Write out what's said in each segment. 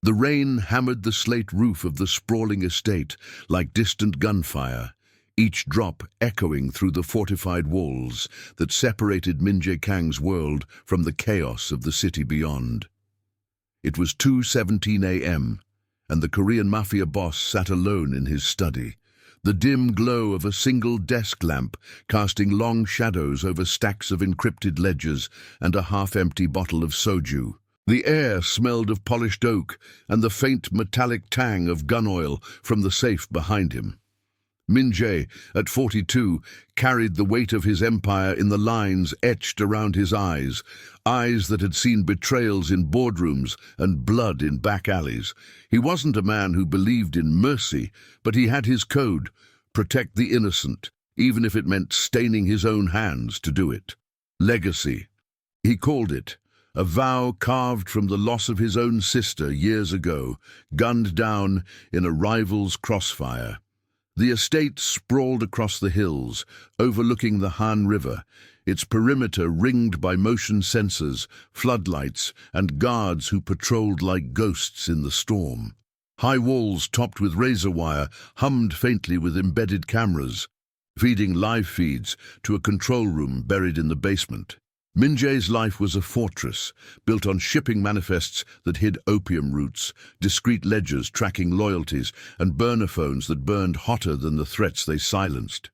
The rain hammered the slate roof of the sprawling estate like distant gunfire, each drop echoing through the fortified walls that separated Min Jae Kang's world from the chaos of the city beyond. It was 2:17 a.m., and the Korean Mafia boss sat alone in his study, the dim glow of a single desk lamp casting long shadows over stacks of encrypted ledgers and a half-empty bottle of soju. The air smelled of polished oak and the faint metallic tang of gun oil from the safe behind him. Min Jae, at 42, carried the weight of his empire in the lines etched around his eyes, eyes that had seen betrayals in boardrooms and blood in back alleys. He wasn't a man who believed in mercy, but he had his code: protect the innocent, even if it meant staining his own hands to do it. Legacy, he called it, a vow carved from the loss of his own sister years ago, gunned down in a rival's crossfire. The estate sprawled across the hills, overlooking the Han River, its perimeter ringed by motion sensors, floodlights, and guards who patrolled like ghosts in the storm. High walls topped with razor wire hummed faintly with embedded cameras, feeding live feeds to a control room buried in the basement. Min Jae's life was a fortress, built on shipping manifests that hid opium routes, discreet ledgers tracking loyalties, and burner phones that burned hotter than the threats they silenced.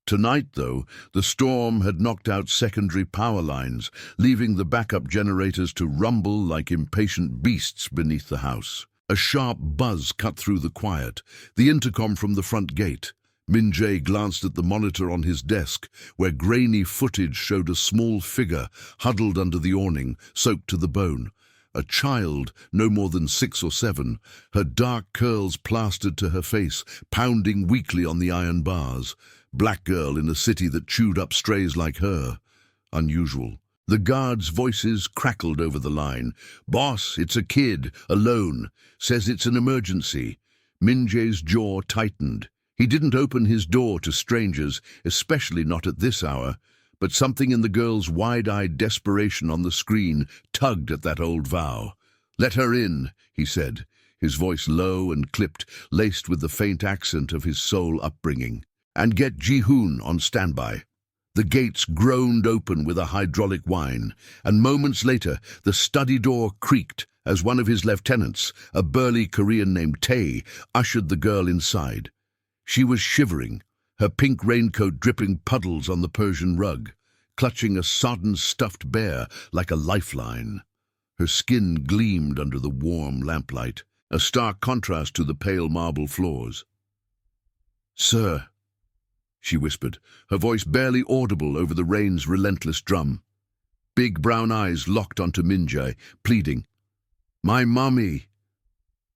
Tonight, though, the storm had knocked out secondary power lines, leaving the backup generators to rumble like impatient beasts beneath the house. A sharp buzz cut through the quiet, the intercom from the front gate. Min Jae glanced at the monitor on his desk, where grainy footage showed a small figure huddled under the awning, soaked to the bone. A child, no more than 6 or 7, her dark curls plastered to her face, pounding weakly on the iron bars. Black girl in a city that chewed up strays like her. Unusual. The guards' voices crackled over the line. "Boss, it's a kid, alone. Says it's an emergency." Min Jae's jaw tightened. He didn't open his door to strangers, especially not at this hour, but something in the girl's wide-eyed desperation on the screen tugged at that old vow. "Let her in," he said, his voice low and clipped, laced with the faint accent of his Seoul upbringing. "And get Ji-hoon on standby." The gates groaned open with a hydraulic whine, and moments later the study door creaked as one of his lieutenants, a burly Korean named Tae, ushered the girl inside. She was shivering, her pink raincoat dripping puddles on the Persian rug, clutching a sodden stuffed bear like a lifeline. Her skin gleamed under the warm lamplight, a stark contrast to the pale marble floors. "Sir," she whispered, her voice barely audible over the rain's relentless drum. Big brown eyes locked onto Min Jae, pleading. "My mommy.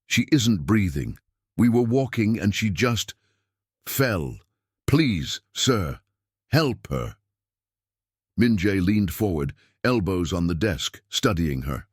She isn't breathing. We were walking and she just fell. Please, sir, help her." Min Jae leaned forward, elbows on the desk, studying her.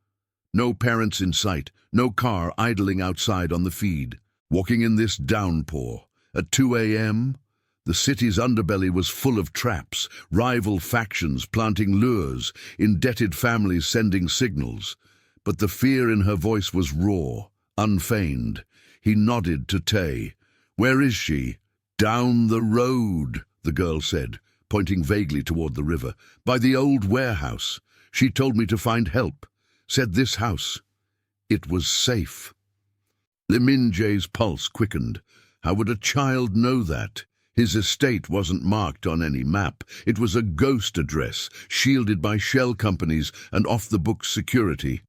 No parents in sight, no car idling outside on the feed. Walking in this downpour, at 2 a.m., the city's underbelly was full of traps, rival factions planting lures, indebted families sending signals. But the fear in her voice was raw, unfeigned. He nodded to Tae. "Where is she?" "Down the road," the girl said, pointing vaguely toward the river. "By the old warehouse. She told me to find help. Said this house. It was safe." Min Jae's pulse quickened. How would a child know that? His estate wasn't marked on any map. It was a ghost address, shielded by shell companies and off-the-books security.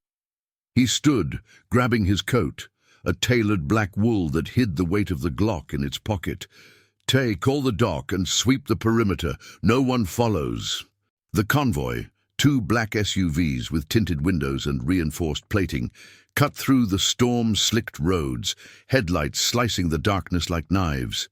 He stood, grabbing his coat, a tailored black wool that hid the weight of the Glock in its pocket. "Tae, call the dock and sweep the perimeter. No one follows." The convoy, 2 black SUVs with tinted windows and reinforced plating, cut through the storm-slicked roads, headlights slicing the darkness like knives.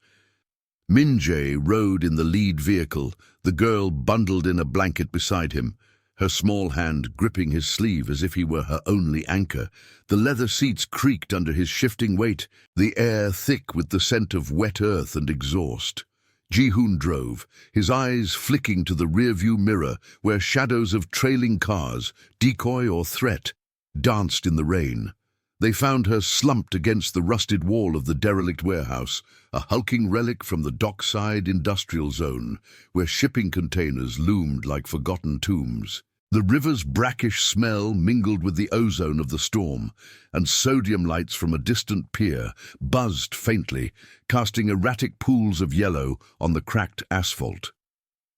Min Jae rode in the lead vehicle, the girl bundled in a blanket beside him, her small hand gripping his sleeve as if he were her only anchor. The leather seats creaked under his shifting weight, the air thick with the scent of wet earth and exhaust. Ji-hoon drove, his eyes flicking to the rearview mirror where shadows of trailing cars, decoy or threat, danced in the rain. They found her slumped against the rusted wall of the derelict warehouse, a hulking relic from the dockside industrial zone, where shipping containers loomed like forgotten tombs. The river's brackish smell mingled with the ozone of the storm, and sodium lights from a distant pier buzzed faintly, casting erratic pools of yellow on the cracked asphalt.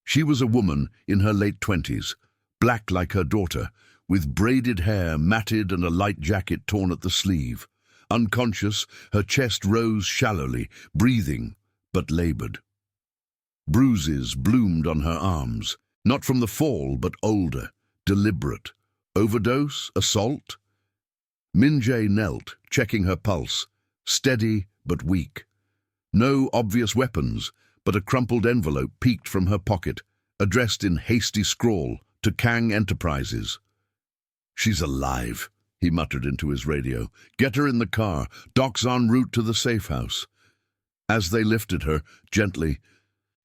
She was a woman in her late 20s, black like her daughter, with braided hair matted and a light jacket torn at the sleeve. Unconscious, her chest rose shallowly, breathing, but labored. Bruises bloomed on her arms, not from the fall, but older, deliberate. Overdose? Assault? Min-jae knelt, checking her pulse, steady but weak. No obvious weapons, but a crumpled envelope peeked from her pocket, addressed in hasty scrawl to Kang Enterprises. "She's alive," he muttered into his radio. "Get her in the car. Doc's en route to the safe house." As they lifted her, gently,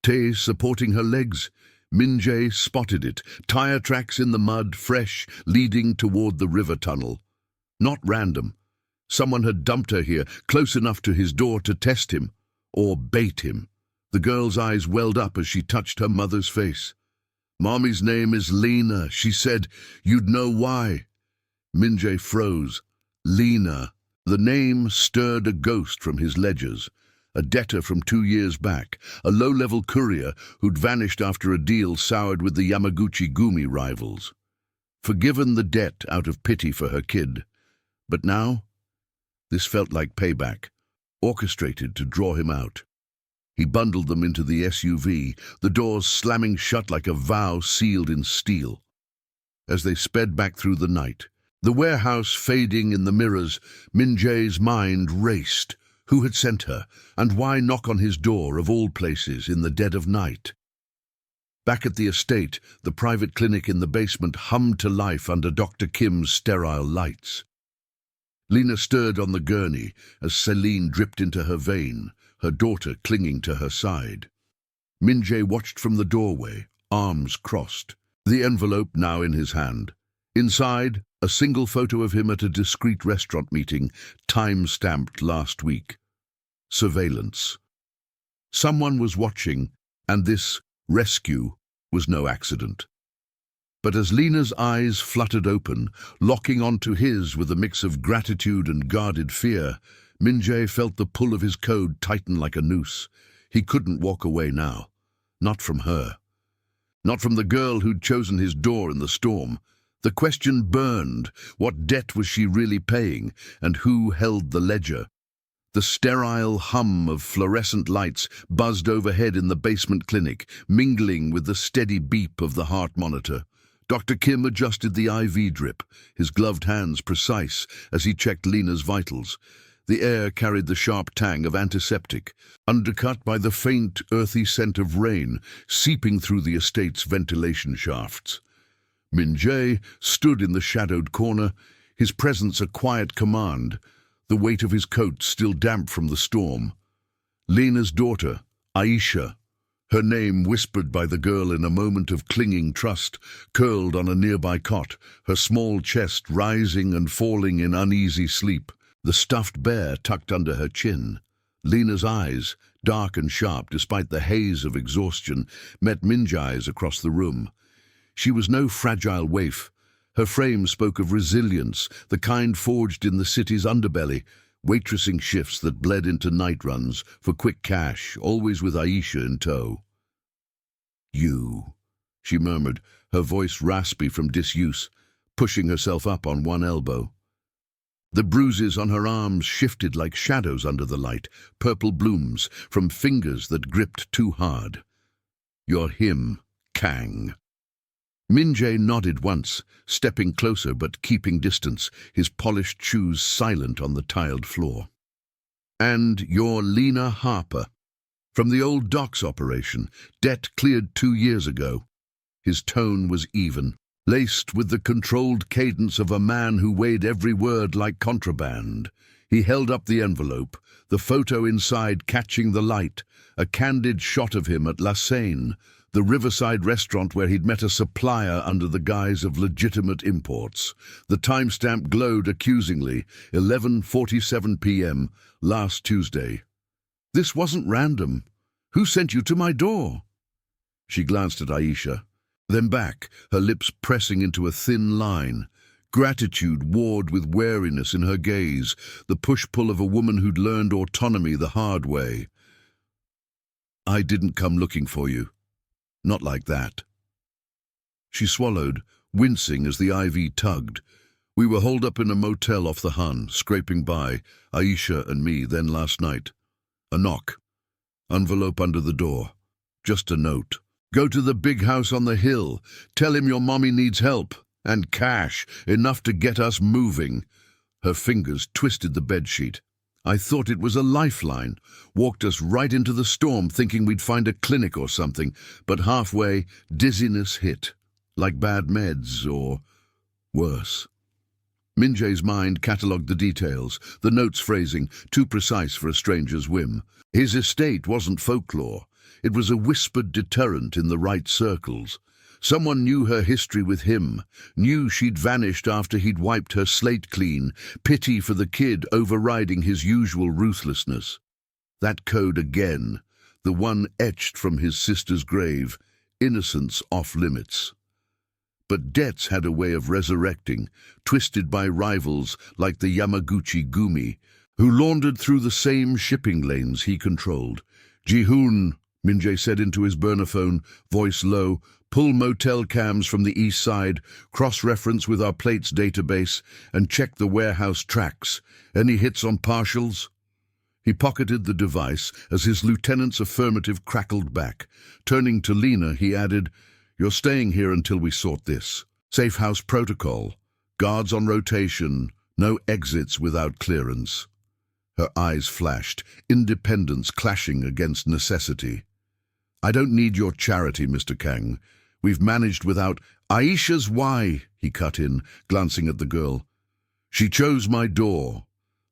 Tae supporting her legs, Min-jae spotted it, tire tracks in the mud, fresh, leading toward the river tunnel. Not random. Someone had dumped her here, close enough to his door to test him, or bait him. The girl's eyes welled up as she touched her mother's face. "Mommy's name is Lena," she said. "You'd know why." Min-jae froze. Lena. The name stirred a ghost from his ledgers. A debtor from 2 years back, a low-level courier who'd vanished after a deal soured with the Yamaguchi-Gumi rivals. Forgiven the debt out of pity for her kid. But now, this felt like payback, orchestrated to draw him out. He bundled them into the SUV, the doors slamming shut like a vow sealed in steel. As they sped back through the night, the warehouse fading in the mirrors, Min-jae's mind raced. Who had sent her, and why knock on his door, of all places, in the dead of night? Back at the estate, the private clinic in the basement hummed to life under Dr. Kim's sterile lights. Lena stirred on the gurney as saline dripped into her vein, her daughter clinging to her side. Min-jae watched from the doorway, arms crossed, the envelope now in his hand. Inside, a single photo of him at a discreet restaurant meeting, time-stamped last week. Surveillance. Someone was watching, and this rescue was no accident. But as Lena's eyes fluttered open, locking onto his with a mix of gratitude and guarded fear, Min-jae felt the pull of his code tighten like a noose. He couldn't walk away now. Not from her. Not from the girl who'd chosen his door in the storm. The question burned. What debt was she really paying, and who held the ledger? The sterile hum of fluorescent lights buzzed overhead in the basement clinic, mingling with the steady beep of the heart monitor. Dr. Kim adjusted the IV drip, his gloved hands precise as he checked Lena's vitals. The air carried the sharp tang of antiseptic, undercut by the faint, earthy scent of rain seeping through the estate's ventilation shafts. Min-jae stood in the shadowed corner, his presence a quiet command, the weight of his coat still damp from the storm. Lena's daughter, Aisha, her name whispered by the girl in a moment of clinging trust, curled on a nearby cot, her small chest rising and falling in uneasy sleep, the stuffed bear tucked under her chin. Lena's eyes, dark and sharp despite the haze of exhaustion, met Min-jae's across the room. She was no fragile waif. Her frame spoke of resilience, the kind forged in the city's underbelly, waitressing shifts that bled into night runs for quick cash, always with Aisha in tow. "You," she murmured, her voice raspy from disuse, pushing herself up on one elbow. The bruises on her arms shifted like shadows under the light, purple blooms from fingers that gripped too hard. "You're him, Kang." Min-jae nodded once, stepping closer but keeping distance, his polished shoes silent on the tiled floor. "And you're Lena Harper, from the old docks operation, debt cleared 2 years ago." His tone was even, laced with the controlled cadence of a man who weighed every word like contraband. He held up the envelope, the photo inside catching the light, a candid shot of him at La Seine, the riverside restaurant where he'd met a supplier under the guise of legitimate imports. The timestamp glowed accusingly, 11:47 p.m. last Tuesday. This wasn't random. Who sent you to my door? She glanced at Aisha, then back, her lips pressing into a thin line. Gratitude warred with wariness in her gaze, the push-pull of a woman who'd learned autonomy the hard way. I didn't come looking for you. Not like that. She swallowed, wincing as the IV tugged. We were holed up in a motel off the Hun, scraping by, Aisha and me, then last night. A knock. Envelope under the door. Just a note. Go to the big house on the hill. Tell him your mommy needs help. And cash, enough to get us moving. Her fingers twisted the bedsheet. I thought it was a lifeline. Walked us right into the storm, thinking we'd find a clinic or something. But halfway, dizziness hit. Like bad meds, or worse. Minjae's mind catalogued the details, the note's phrasing, too precise for a stranger's whim. His estate wasn't folklore. It was a whispered deterrent in the right circles. Someone knew her history with him, knew she'd vanished after he'd wiped her slate clean, pity for the kid overriding his usual ruthlessness. That code again, the one etched from his sister's grave, innocence off limits. But debts had a way of resurrecting, twisted by rivals like the Yamaguchi Gumi, who laundered through the same shipping lanes he controlled. Ji-hoon, Minjae said into his burner phone, voice low, pull motel cams from the east side, cross-reference with our plates database, and check the warehouse tracks. Any hits on partials? He pocketed the device as his lieutenant's affirmative crackled back. Turning to Lena, he added, You're staying here until we sort this. Safe house protocol. Guards on rotation. No exits without clearance. Her eyes flashed, independence clashing against necessity. I don't need your charity, Mr. Kang. We've managed without... Aisha's why, he cut in, glancing at the girl. She chose my door.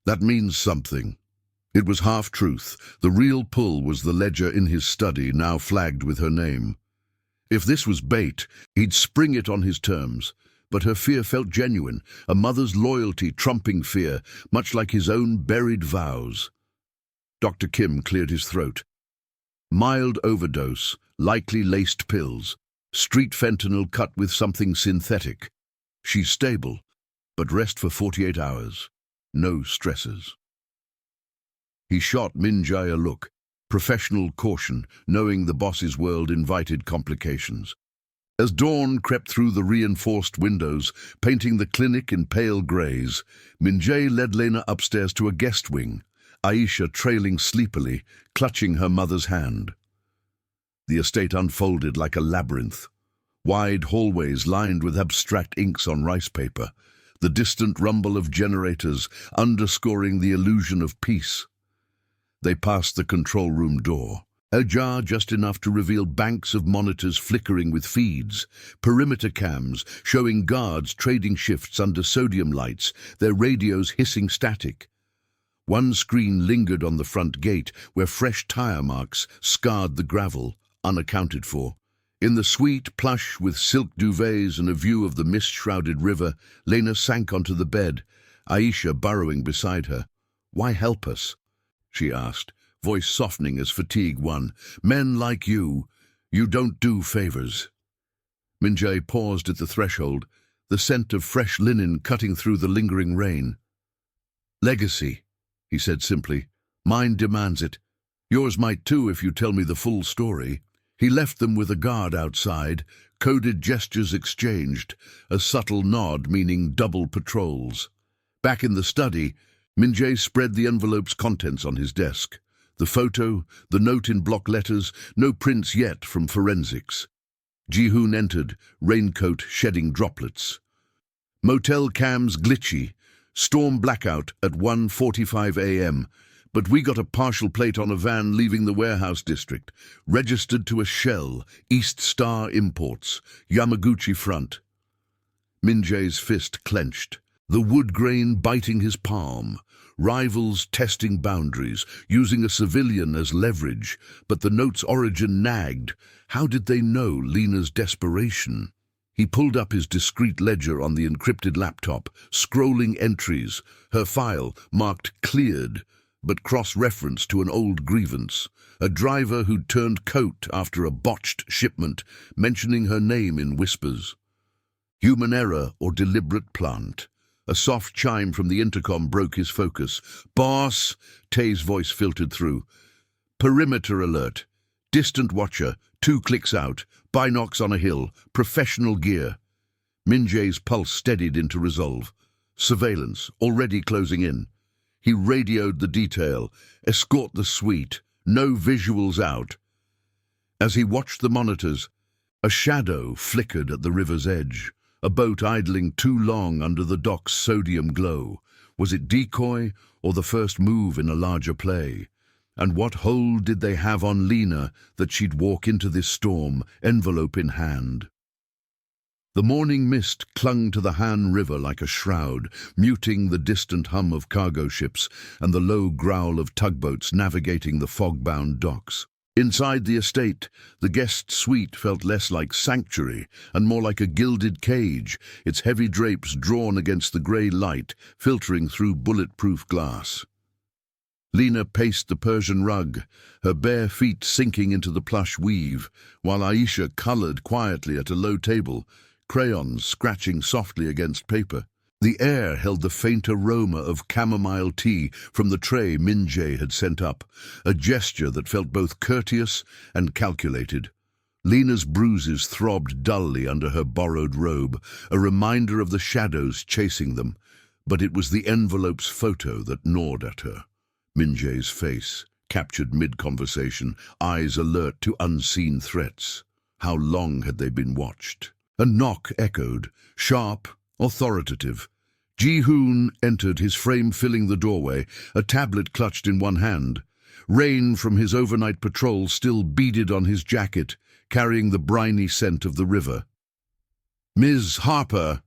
That means something. It was half-truth. The real pull was the ledger in his study, now flagged with her name. If this was bait, he'd spring it on his terms. But her fear felt genuine, a mother's loyalty trumping fear, much like his own buried vows. Dr. Kim cleared his throat. Mild overdose, likely laced pills, street fentanyl cut with something synthetic. She's stable, but rest for 48 hours. No stresses. He shot Minjae a look, professional caution, knowing the boss's world invited complications. As dawn crept through the reinforced windows, painting the clinic in pale greys, Minjae led Lena upstairs to a guest wing, Aisha trailing sleepily, clutching her mother's hand. The estate unfolded like a labyrinth. Wide hallways lined with abstract inks on rice paper, the distant rumble of generators underscoring the illusion of peace. They passed the control room door. Ajar just enough to reveal banks of monitors flickering with feeds, perimeter cams showing guards trading shifts under sodium lights, their radios hissing static. One screen lingered on the front gate where fresh tire marks scarred the gravel, unaccounted for. In the suite, plush with silk duvets and a view of the mist-shrouded river, Lena sank onto the bed, Aisha burrowing beside her. "Why help us?" she asked, voice softening as fatigue won. "Men like you don't do favors." Minjae paused at the threshold, the scent of fresh linen cutting through the lingering rain. "Legacy," he said simply. "Mine demands it. Yours might too if you tell me the full story." He left them with a guard outside, coded gestures exchanged, a subtle nod meaning double patrols. Back in the study, Minjae spread the envelope's contents on his desk. The photo, the note in block letters, no prints yet from forensics. Ji-hoon entered, raincoat shedding droplets. Motel cams glitchy, storm blackout at 1:45 a.m., but we got a partial plate on a van leaving the warehouse district, registered to a Shell, East Star Imports, Yamaguchi front. Minjae's fist clenched, the wood grain biting his palm. Rivals testing boundaries, using a civilian as leverage, but the note's origin nagged. How did they know Lena's desperation? He pulled up his discreet ledger on the encrypted laptop, scrolling entries, her file marked cleared, but cross-referenced to an old grievance, a driver who'd turned coat after a botched shipment, mentioning her name in whispers. Human error or deliberate plant? A soft chime from the intercom broke his focus. "Boss!" Tay's voice filtered through. "Perimeter alert. Distant watcher, 2 clicks out. Binocs on a hill. Professional gear." Minjay's pulse steadied into resolve. Surveillance, already closing in. He radioed the detail. "Escort the suite. No visuals out." As he watched the monitors, a shadow flickered at the river's edge. A boat idling too long under the dock's sodium glow. Was it decoy or the first move in a larger play? And what hold did they have on Lena that she'd walk into this storm, envelope in hand? The morning mist clung to the Han River like a shroud, muting the distant hum of cargo ships and the low growl of tugboats navigating the fog-bound docks. Inside the estate, the guest suite felt less like sanctuary and more like a gilded cage, its heavy drapes drawn against the grey light, filtering through bulletproof glass. Lena paced the Persian rug, her bare feet sinking into the plush weave, while Aisha coloured quietly at a low table, crayons scratching softly against paper. The air held the faint aroma of chamomile tea from the tray Minjay had sent up, a gesture that felt both courteous and calculated. Lena's bruises throbbed dully under her borrowed robe, a reminder of the shadows chasing them, but it was the envelope's photo that gnawed at her. Minjay's face, captured mid-conversation, eyes alert to unseen threats. How long had they been watched? A knock echoed, sharp, authoritative. Ji-hoon entered, his frame filling the doorway, a tablet clutched in one hand. Rain from his overnight patrol still beaded on his jacket, carrying the briny scent of the river. "Ms. Harper,"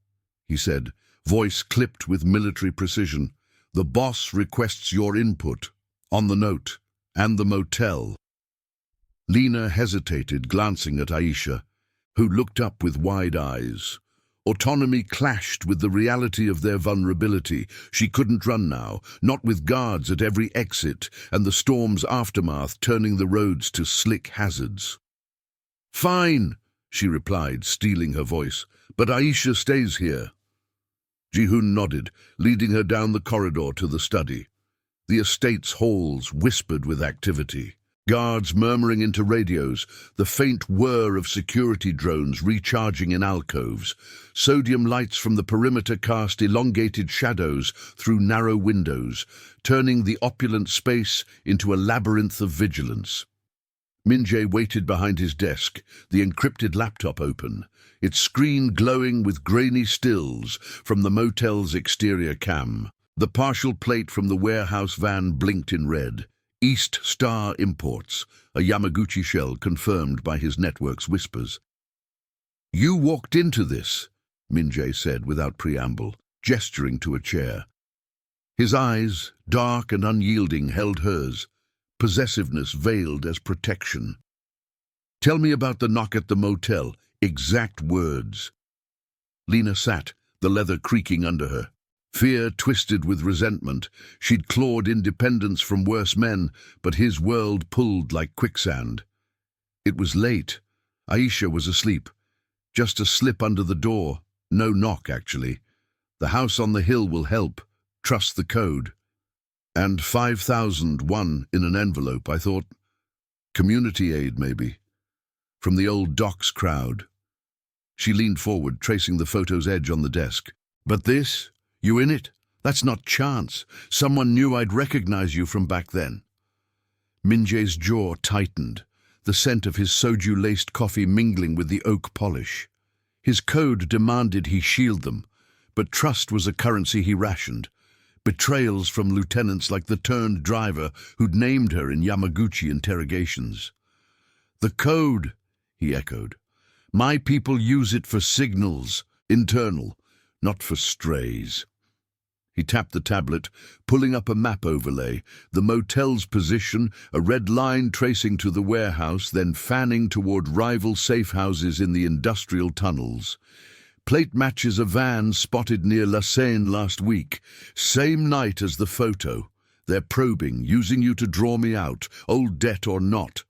he said, voice clipped with military precision. "The boss requests your input on the note and the motel." Lena hesitated, glancing at Aisha, who looked up with wide eyes. Autonomy clashed with the reality of their vulnerability. She couldn't run now, not with guards at every exit and the storm's aftermath turning the roads to slick hazards. "Fine," she replied, steeling her voice, "but Aisha stays here." Ji-hoon nodded, leading her down the corridor to the study. The estate's halls whispered with activity. Guards murmuring into radios, the faint whir of security drones recharging in alcoves. Sodium lights from the perimeter cast elongated shadows through narrow windows, turning the opulent space into a labyrinth of vigilance. Minjay waited behind his desk, the encrypted laptop open, its screen glowing with grainy stills from the motel's exterior cam. The partial plate from the warehouse van blinked in red. East Star Imports, a Yamaguchi shell confirmed by his network's whispers. "You walked into this," Minjay said without preamble, gesturing to a chair. His eyes, dark and unyielding, held hers, possessiveness veiled as protection. "Tell me about the knock at the motel, exact words." Lena sat, the leather creaking under her. Fear twisted with resentment. She'd clawed independence from worse men, but his world pulled like quicksand. It was late. Aisha was asleep. Just a slip under the door. No knock, actually. The house on the hill will help. Trust the code. And 5,001 in an envelope, I thought. Community aid, maybe. From the old docks crowd. She leaned forward, tracing the photo's edge on the desk. "But this? You in it? That's not chance. Someone knew I'd recognize you from back then." Minjay's jaw tightened, the scent of his soju-laced coffee mingling with the oak polish. His code demanded he shield them, but trust was a currency he rationed. Betrayals from lieutenants like the turned driver who'd named her in Yamaguchi interrogations. "The code," he echoed. "My people use it for signals, internal, not for strays." He tapped the tablet, pulling up a map overlay, the motel's position, a red line tracing to the warehouse, then fanning toward rival safe houses in the industrial tunnels. Plate matches a van spotted near La Seine last week, same night as the photo. They're probing, using you to draw me out, old debt or not.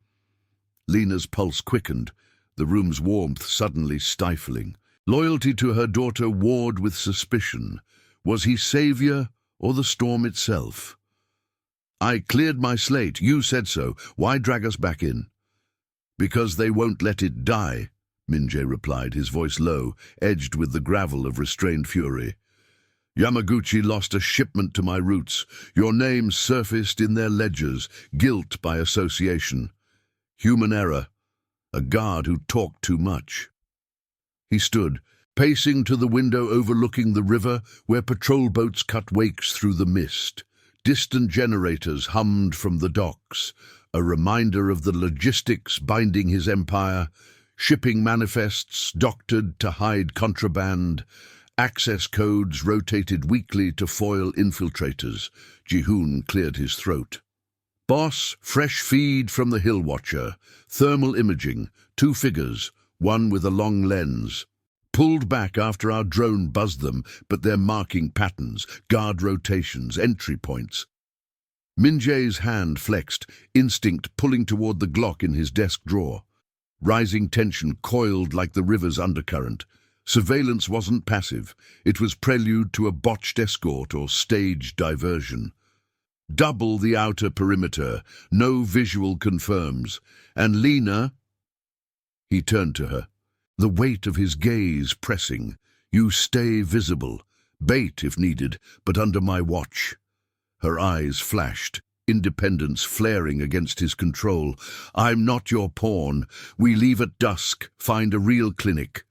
Lena's pulse quickened, the room's warmth suddenly stifling. Loyalty to her daughter warred with suspicion. Was he savior or the storm itself? I cleared my slate. You said so. Why drag us back in? Because they won't let it die, Minjay replied, his voice low, edged with the gravel of restrained fury. Yamaguchi lost a shipment to my roots. Your name surfaced in their ledgers, guilt by association. Human error. A guard who talked too much. He stood, pacing to the window overlooking the river where patrol boats cut wakes through the mist. Distant generators hummed from the docks, a reminder of the logistics binding his empire, shipping manifests doctored to hide contraband, access codes rotated weekly to foil infiltrators. Ji-hoon cleared his throat. Boss, fresh feed from the Hill Watcher, thermal imaging, 2 figures, one with a long lens. Pulled back after our drone buzzed them, but they're marking patterns, guard rotations, entry points. Minjay's hand flexed, instinct pulling toward the Glock in his desk drawer. Rising tension coiled like the river's undercurrent. Surveillance wasn't passive. It was prelude to a botched escort or staged diversion. Double the outer perimeter, no visual confirms. And Lena... He turned to her, the weight of his gaze pressing. You stay visible, bait if needed, but under my watch. Her eyes flashed, independence flaring against his control. I'm not your pawn. We leave at dusk, find a real clinic.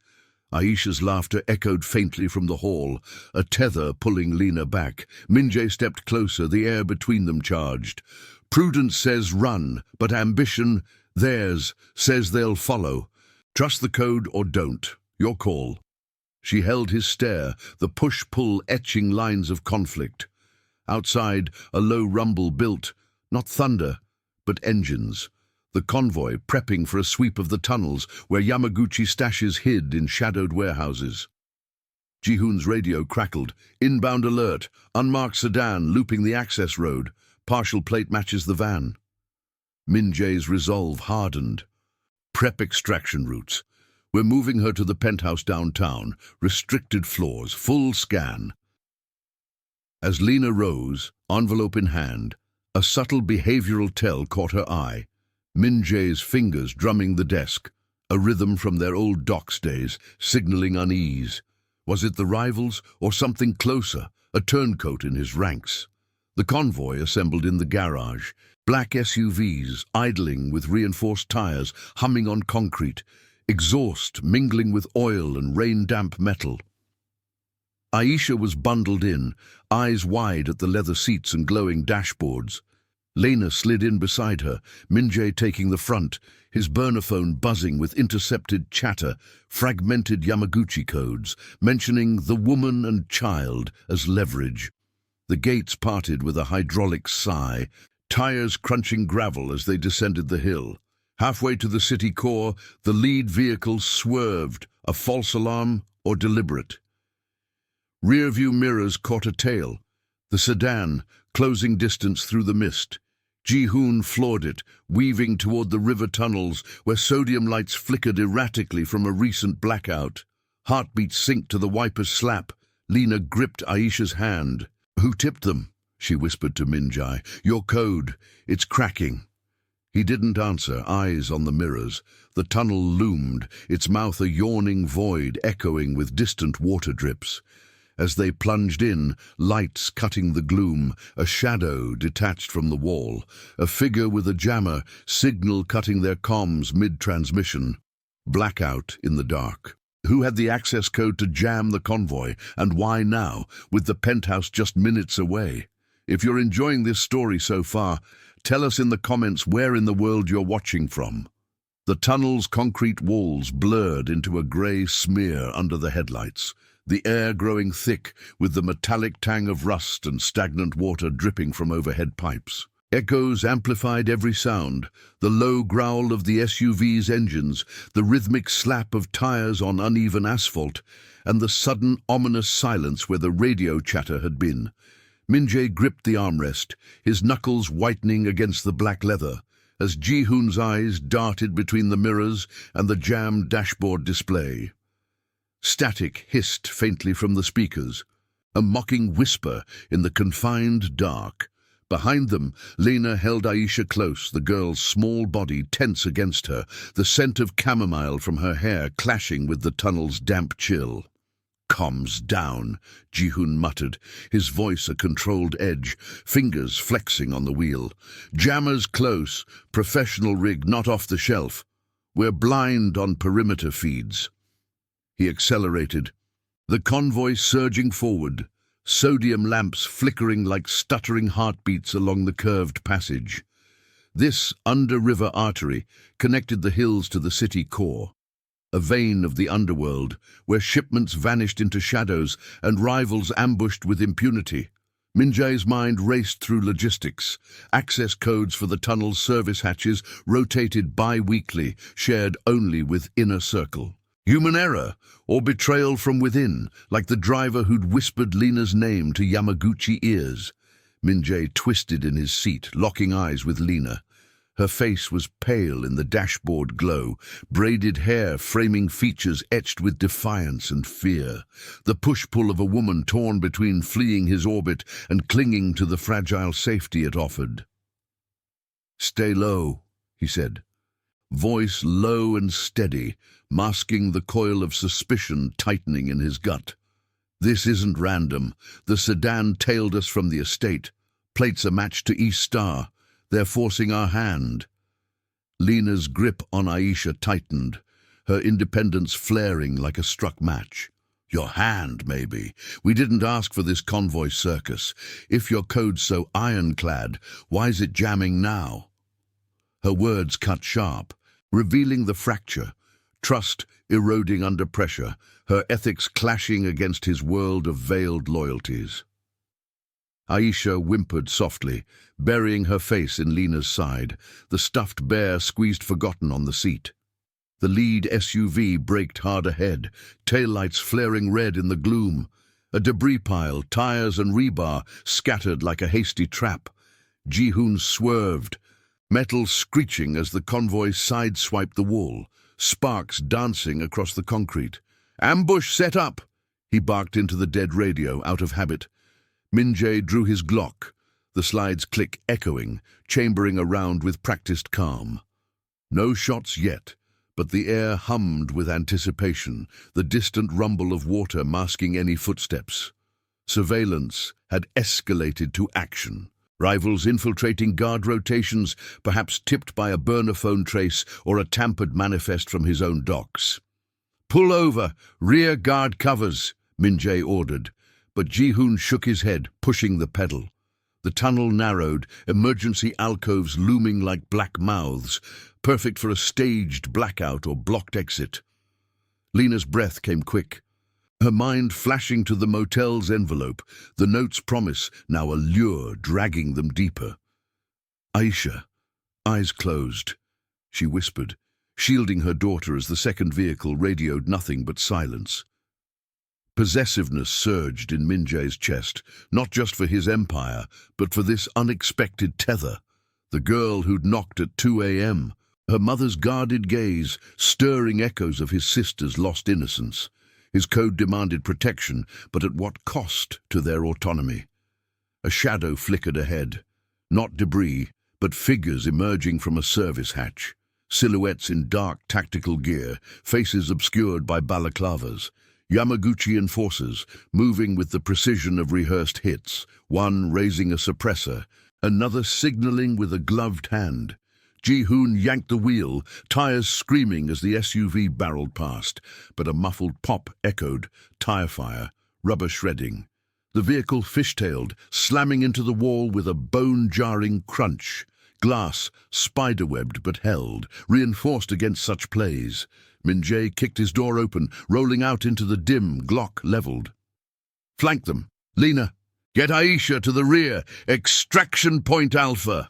Aisha's laughter echoed faintly from the hall, a tether pulling Lena back. Minjay stepped closer, the air between them charged. Prudence says run, but ambition, theirs, says they'll follow. Trust the code or don't. Your call. She held his stare, the push-pull etching lines of conflict. Outside, a low rumble built, not thunder, but engines. The convoy prepping for a sweep of the tunnels where Yamaguchi stashes hid in shadowed warehouses. Ji-hoon's radio crackled. Inbound alert. Unmarked sedan looping the access road. Partial plate matches the van. Minjay's resolve hardened. Prep extraction routes. We're moving her to the penthouse downtown. Restricted floors. Full scan. As Lena rose, envelope in hand, a subtle behavioral tell caught her eye. Minjay's fingers drumming the desk, a rhythm from their old docks days, signaling unease. Was it the rivals or something closer, a turncoat in his ranks? The convoy assembled in the garage, black SUVs idling with reinforced tires, humming on concrete, exhaust mingling with oil and rain-damp metal. Aisha was bundled in, eyes wide at the leather seats and glowing dashboards. Lena slid in beside her, Minjay taking the front, his burner phone buzzing with intercepted chatter, fragmented Yamaguchi codes, mentioning the woman and child as leverage. The gates parted with a hydraulic sigh, tires crunching gravel as they descended the hill. Halfway to the city core, the lead vehicle swerved, a false alarm or deliberate. Rear-view mirrors caught a tail. The sedan, closing distance through the mist. Ji-hoon floored it, weaving toward the river tunnels where sodium lights flickered erratically from a recent blackout. Heartbeat synced to the wiper's slap. Lena gripped Aisha's hand. Who tipped them? She whispered to Minjay. Your code. It's cracking. He didn't answer, eyes on the mirrors. The tunnel loomed, its mouth a yawning void echoing with distant water drips. As they plunged in, lights cutting the gloom, a shadow detached from the wall, a figure with a jammer, signal cutting their comms mid-transmission. Blackout in the dark. Who had the access code to jam the convoy, and why now, with the penthouse just minutes away? If you're enjoying this story so far, tell us in the comments where in the world you're watching from. The tunnel's concrete walls blurred into a grey smear under the headlights. the air growing thick with the metallic tang of rust and stagnant water dripping from overhead pipes. Echoes amplified every sound, the low growl of the SUV's engines, the rhythmic slap of tires on uneven asphalt, and the sudden ominous silence where the radio chatter had been. Min-jae gripped the armrest, his knuckles whitening against the black leather, as Ji-hoon's eyes darted between the mirrors and the jammed dashboard display. Static hissed faintly from the speakers, a mocking whisper in the confined dark. Behind them, Lena held Aisha close, the girl's small body tense against her, the scent of chamomile from her hair clashing with the tunnel's damp chill. "Comms down," Ji-hoon muttered, his voice a controlled edge, fingers flexing on the wheel. "Jammers close, professional rig not off the shelf. We're blind on perimeter feeds." He accelerated, the convoy surging forward, sodium lamps flickering like stuttering heartbeats along the curved passage. This under-river artery connected the hills to the city core, a vein of the underworld where shipments vanished into shadows and rivals ambushed with impunity. Min-jae's mind raced through logistics. Access codes for the tunnel's service hatches rotated bi-weekly, shared only with Inner Circle. Human error, or betrayal from within, like the driver who'd whispered Lena's name to Yamaguchi ears. Min-jae twisted in his seat, locking eyes with Lena. Her face was pale in the dashboard glow, braided hair framing features etched with defiance and fear, the push-pull of a woman torn between fleeing his orbit and clinging to the fragile safety it offered. "Stay low," he said, voice low and steady, masking the coil of suspicion tightening in his gut. "This isn't random. The sedan tailed us from the estate. Plates are matched to East Star. They're forcing our hand." Lena's grip on Aisha tightened, her independence flaring like a struck match. "Your hand, maybe. We didn't ask for this convoy circus. If your code's so ironclad, why's it jamming now?" Her words cut sharp, revealing the fracture, trust eroding under pressure, her ethics clashing against his world of veiled loyalties. Aisha whimpered softly, burying her face in Lena's side, the stuffed bear squeezed forgotten on the seat. The lead SUV braked hard ahead, taillights flaring red in the gloom. A debris pile, tires and rebar scattered like a hasty trap. Ji-hoon swerved, metal screeching as the convoy sideswiped the wall, sparks dancing across the concrete. "Ambush set up!" he barked into the dead radio, out of habit. Min-jae drew his Glock, the slide's click echoing, chambering around with practiced calm. No shots yet, but the air hummed with anticipation, the distant rumble of water masking any footsteps. Surveillance had escalated to action. Rivals infiltrating guard rotations, perhaps tipped by a burner phone trace or a tampered manifest from his own docks. "Pull over, rear guard covers," Min-jae ordered, but Ji-hoon shook his head, pushing the pedal. The tunnel narrowed, emergency alcoves looming like black mouths, perfect for a staged blackout or blocked exit. Lena's breath came quick, her mind flashing to the motel's envelope, the note's promise, now a lure dragging them deeper. "Aisha," eyes closed, she whispered, shielding her daughter as the second vehicle radioed nothing but silence. Possessiveness surged in Min-jae's chest, not just for his empire, but for this unexpected tether. The girl who'd knocked at 2 a.m., her mother's guarded gaze, stirring echoes of his sister's lost innocence. His code demanded protection, but at what cost to their autonomy? A shadow flickered ahead, not debris, but figures emerging from a service hatch. Silhouettes in dark tactical gear, faces obscured by balaclavas. Yamaguchi enforcers, moving with the precision of rehearsed hits, one raising a suppressor, another signaling with a gloved hand. Ji-hoon yanked the wheel, tires screaming as the SUV barreled past, but a muffled pop echoed, tire fire, rubber shredding. The vehicle fishtailed, slamming into the wall with a bone-jarring crunch. Glass, spiderwebbed but held, reinforced against such plays. Min-jae kicked his door open, rolling out into the dim, Glock leveled. "Flank them! Lena! Get Aisha to the rear! Extraction point Alpha!"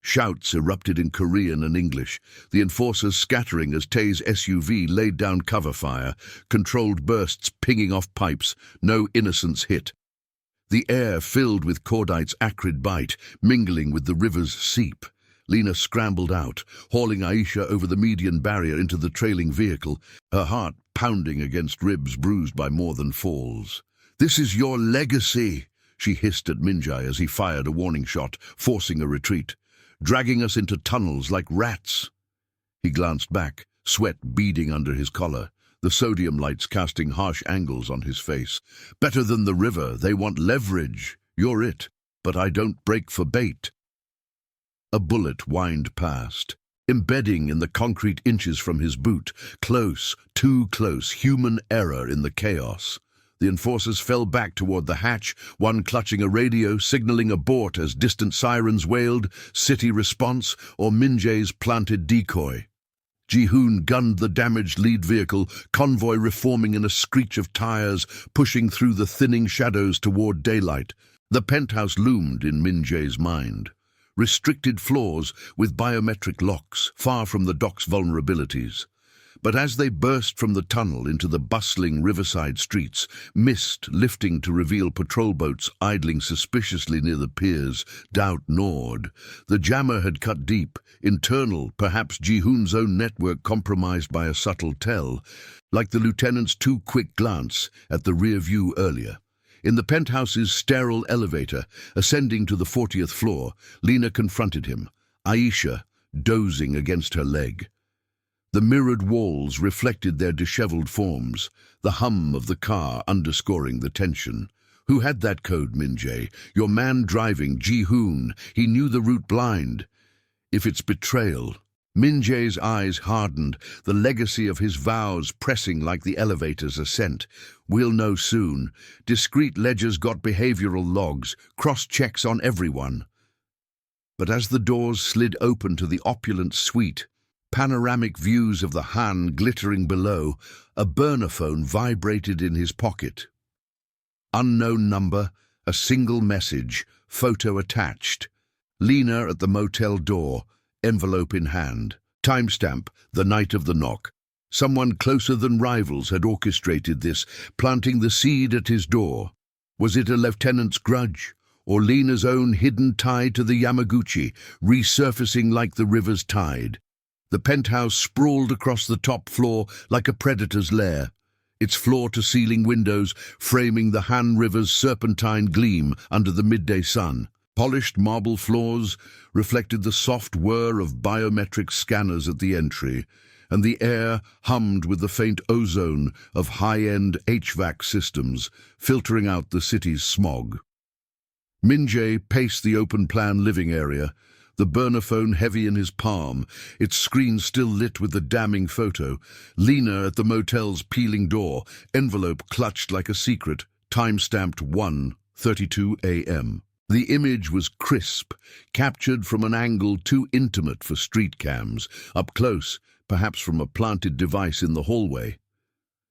Shouts erupted in Korean and English, the enforcers scattering as Tae's SUV laid down cover fire, controlled bursts pinging off pipes, no innocents hit. The air filled with cordite's acrid bite, mingling with the river's seep. Lena scrambled out, hauling Aisha over the median barrier into the trailing vehicle, her heart pounding against ribs bruised by more than falls. "This is your legacy," she hissed at Min-jae as he fired a warning shot, forcing a retreat. "Dragging us into tunnels like rats." He glanced back, sweat beading under his collar, the sodium lights casting harsh angles on his face. "Better than the river, they want leverage. You're it, but I don't break for bait." A bullet whined past, embedding in the concrete inches from his boot. Close, too close, human error in the chaos. The enforcers fell back toward the hatch, one clutching a radio, signaling abort as distant sirens wailed, city response, or Min-jae's planted decoy. Ji-hoon gunned the damaged lead vehicle, convoy reforming in a screech of tires, pushing through the thinning shadows toward daylight. The penthouse loomed in Min-jae's mind. Restricted floors with biometric locks, far from the dock's vulnerabilities. But as they burst from the tunnel into the bustling riverside streets, mist lifting to reveal patrol boats idling suspiciously near the piers, doubt gnawed. The jammer had cut deep, internal, perhaps Ji-hoon's own network compromised by a subtle tell, like the lieutenant's too quick glance at the rear view earlier. In the penthouse's sterile elevator, ascending to the 40th floor, Lena confronted him, Aisha dozing against her leg. The mirrored walls reflected their disheveled forms, the hum of the car underscoring the tension. "Who had that code, Min-jae? Your man driving, Ji-hoon. He knew the route blind. If it's betrayal..." Min-jae's eyes hardened, the legacy of his vows pressing like the elevator's ascent. "We'll know soon. Discreet ledgers got behavioral logs, cross-checks on everyone." But as the doors slid open to the opulent suite, panoramic views of the Han glittering below, a burner phone vibrated in his pocket. Unknown number, a single message, photo attached. Lena at the motel door, envelope in hand. Timestamp, the night of the knock. Someone closer than rivals had orchestrated this, planting the seed at his door. Was it a lieutenant's grudge, or Lena's own hidden tie to the Yamaguchi, resurfacing like the river's tide? The penthouse sprawled across the top floor like a predator's lair, its floor-to-ceiling windows framing the Han River's serpentine gleam under the midday sun. Polished marble floors reflected the soft whir of biometric scanners at the entry, and the air hummed with the faint ozone of high-end HVAC systems, filtering out the city's smog. Min-jae paced the open-plan living area, the burner phone heavy in his palm, its screen still lit with the damning photo. Lena at the motel's peeling door, envelope clutched like a secret, time-stamped 1:32 a.m. The image was crisp, captured from an angle too intimate for street cams, up close, perhaps from a planted device in the hallway.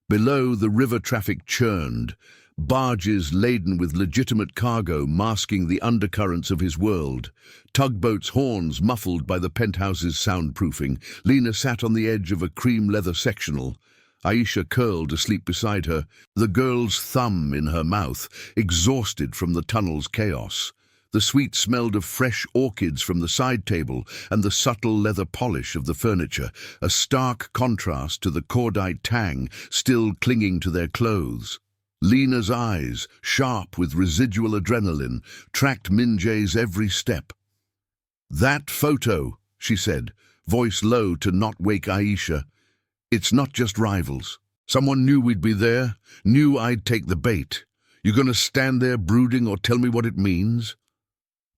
Below, the river traffic churned, barges laden with legitimate cargo masking the undercurrents of his world, tugboats' horns muffled by the penthouse's soundproofing. Lena sat on the edge of a cream leather sectional, Aisha curled asleep beside her, the girl's thumb in her mouth, exhausted from the tunnel's chaos. The suite smelled of fresh orchids from the side table and the subtle leather polish of the furniture, a stark contrast to the cordite tang still clinging to their clothes. Lena's eyes, sharp with residual adrenaline, tracked Min-jae's every step. "That photo," she said, voice low to not wake Aisha. "It's not just rivals. Someone knew we'd be there, knew I'd take the bait. You gonna stand there brooding or tell me what it means?"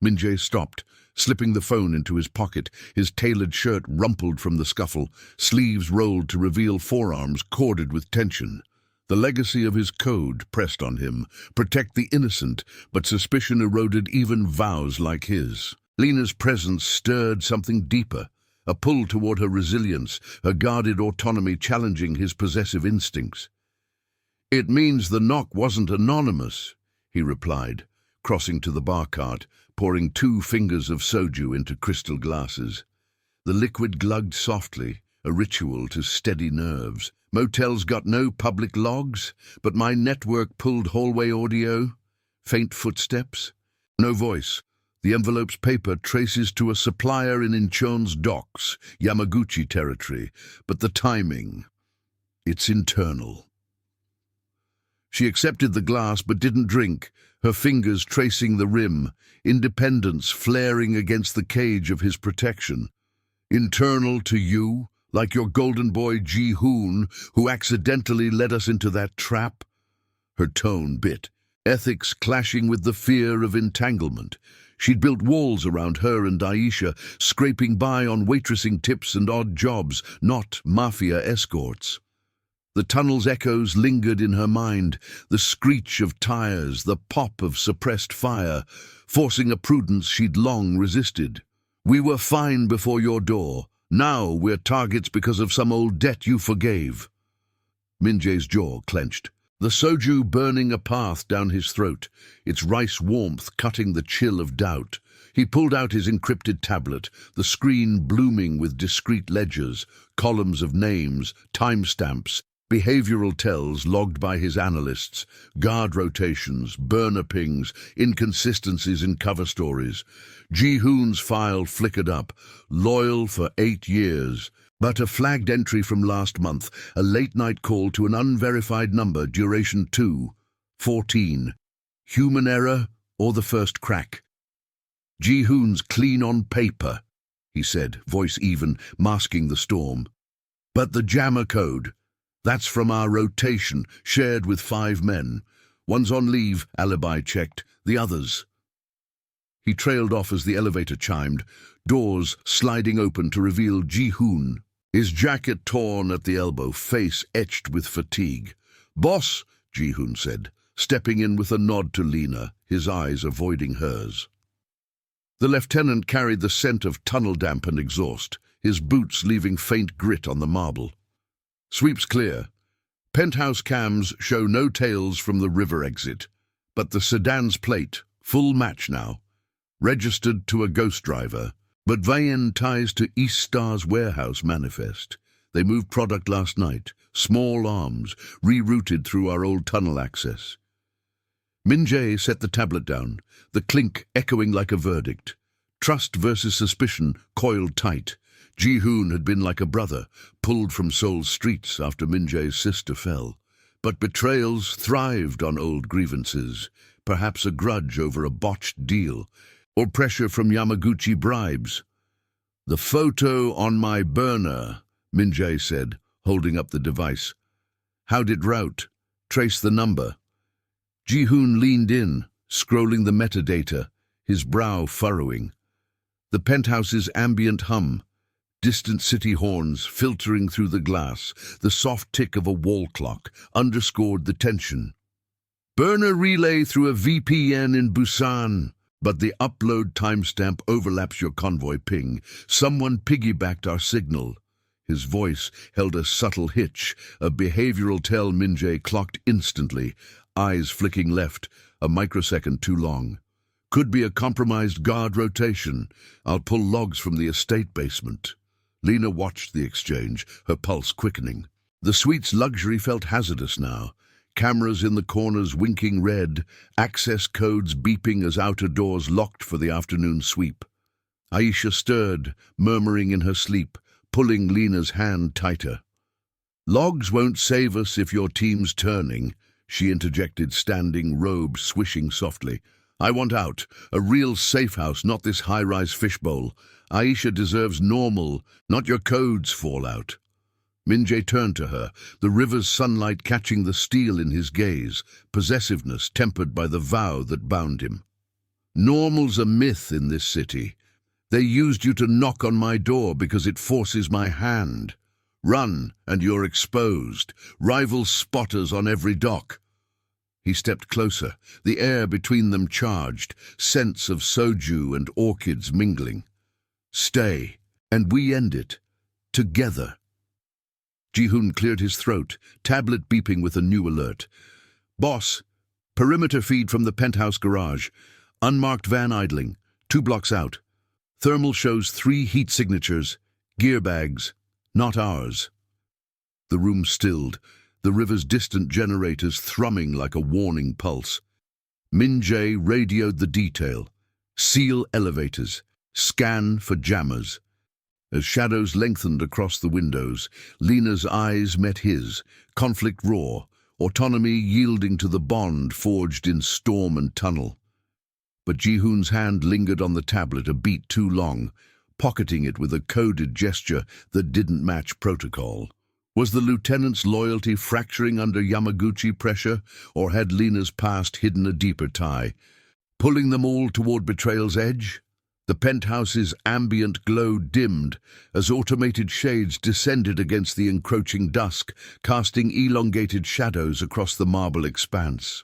Min-jae stopped, slipping the phone into his pocket, his tailored shirt rumpled from the scuffle, sleeves rolled to reveal forearms corded with tension. The legacy of his code pressed on him, protect the innocent, but suspicion eroded even vows like his. Lena's presence stirred something deeper, a pull toward her resilience, her guarded autonomy challenging his possessive instincts. "It means the knock wasn't anonymous," he replied, crossing to the bar cart, pouring 2 fingers of soju into crystal glasses. The liquid glugged softly, a ritual to steady nerves. "Motels got no public logs, but my network pulled hallway audio. Faint footsteps. No voice. The envelope's paper traces to a supplier in Incheon's docks, Yamaguchi territory, but the timing, it's internal." She accepted the glass but didn't drink, her fingers tracing the rim, independence flaring against the cage of his protection. "Internal to you, like your golden boy Ji-hoon, who accidentally led us into that trap?" Her tone bit, ethics clashing with the fear of entanglement. She'd built walls around her and Aisha, scraping by on waitressing tips and odd jobs, not mafia escorts. The tunnel's echoes lingered in her mind, the screech of tires, the pop of suppressed fire, forcing a prudence she'd long resisted. "We were fine before your door. Now we're targets because of some old debt you forgave." Min-jae's jaw clenched, the soju burning a path down his throat, its rice warmth cutting the chill of doubt. He pulled out his encrypted tablet, the screen blooming with discrete ledgers, columns of names, timestamps, behavioral tells logged by his analysts, guard rotations, burner pings, inconsistencies in cover stories. Ji-hoon's file flickered up, loyal for 8 years, but a flagged entry from last month, a late-night call to an unverified number, duration 2-14. Human error or the first crack? "Ji-hoon's clean on paper," he said, voice even, masking the storm. "But the jammer code, that's from our rotation, shared with 5 men. One's on leave, alibi checked, the others." He trailed off as the elevator chimed, doors sliding open to reveal Ji-hoon, his jacket torn at the elbow, face etched with fatigue. "Boss," Ji-hoon said, stepping in with a nod to Lena, his eyes avoiding hers. The lieutenant carried the scent of tunnel damp and exhaust, his boots leaving faint grit on the marble. "Sweep's clear. Penthouse cams show no tails from the river exit, but the sedan's plate, full match now. Registered to a ghost driver, but Vayen ties to East Star's warehouse manifest. They moved product last night, small arms, rerouted through our old tunnel access." Min-jae set the tablet down, the clink echoing like a verdict. Trust versus suspicion coiled tight. Ji-hoon had been like a brother, pulled from Seoul's streets after Min-jae's sister fell. But betrayals thrived on old grievances, perhaps a grudge over a botched deal, or pressure from Yamaguchi bribes. "The photo on my burner," Min-jae said, holding up the device. "How'd it route? Trace the number." Ji-hoon leaned in, scrolling the metadata, his brow furrowing. The penthouse's ambient hum, distant city horns filtering through the glass, the soft tick of a wall clock, underscored the tension. "Burner relay through a VPN in Busan, but the upload timestamp overlaps your convoy ping. Someone piggybacked our signal." His voice held a subtle hitch, a behavioral tell Min-jae clocked instantly, eyes flicking left, a microsecond too long. "Could be a compromised guard rotation. I'll pull logs from the estate basement." Lena watched the exchange, her pulse quickening. The suite's luxury felt hazardous now. Cameras in the corners winking red, access codes beeping as outer doors locked for the afternoon sweep. Aisha stirred, murmuring in her sleep, pulling Lena's hand tighter. "Logs won't save us if your team's turning," she interjected, standing, robe swishing softly. "I want out, a real safe house, not this high-rise fishbowl. Aisha deserves normal, not your code's fallout." Min-jae turned to her, the river's sunlight catching the steel in his gaze, possessiveness tempered by the vow that bound him. "Normal's a myth in this city. They used you to knock on my door because it forces my hand. Run, and you're exposed. Rival spotters on every dock." He stepped closer, the air between them charged, scents of soju and orchids mingling. Stay, and we end it. Together. Ji-hoon cleared his throat, tablet beeping with a new alert. Boss, perimeter feed from the penthouse garage. Unmarked van idling, 2 blocks out. Thermal shows 3 heat signatures. Gear bags, not ours. The room stilled, the river's distant generators thrumming like a warning pulse. Min-jae radioed the detail. Seal elevators. Scan for jammers. As shadows lengthened across the windows, Lena's eyes met his, conflict raw, autonomy yielding to the bond forged in storm and tunnel. But Ji-hoon's hand lingered on the tablet a beat too long, pocketing it with a coded gesture that didn't match protocol. Was the lieutenant's loyalty fracturing under Yamaguchi pressure, or had Lena's past hidden a deeper tie, pulling them all toward betrayal's edge? The penthouse's ambient glow dimmed as automated shades descended against the encroaching dusk, casting elongated shadows across the marble expanse.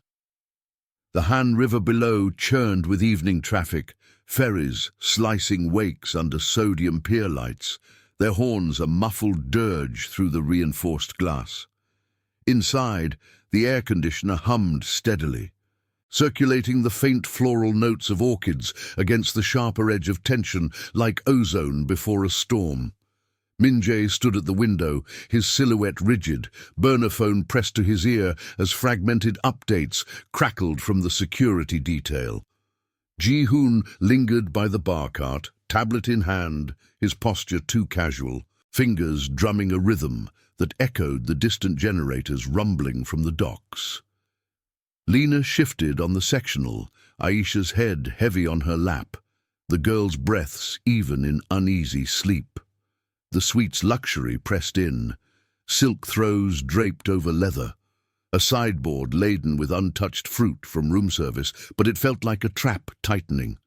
The Han River below churned with evening traffic, ferries slicing wakes under sodium pier lights, their horns a muffled dirge through the reinforced glass. Inside, the air conditioner hummed steadily, circulating the faint floral notes of orchids against the sharper edge of tension like ozone before a storm. Min-jae stood at the window, his silhouette rigid, burner phone pressed to his ear as fragmented updates crackled from the security detail. Ji-hoon lingered by the bar cart, tablet in hand, his posture too casual, fingers drumming a rhythm that echoed the distant generators rumbling from the docks. Lena shifted on the sectional, Aisha's head heavy on her lap, the girl's breaths even in uneasy sleep. The suite's luxury pressed in, silk throws draped over leather, a sideboard laden with untouched fruit from room service, but it felt like a trap tightening.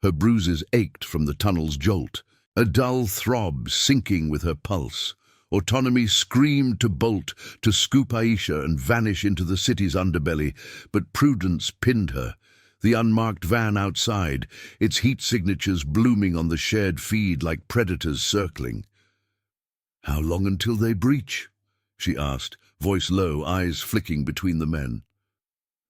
Her bruises ached from the tunnel's jolt, a dull throb sinking with her pulse. Autonomy screamed to bolt, to scoop Aisha and vanish into the city's underbelly, but prudence pinned her. The unmarked van outside, its heat signatures blooming on the shared feed like predators circling. "How long until they breach?" she asked, voice low, eyes flicking between the men.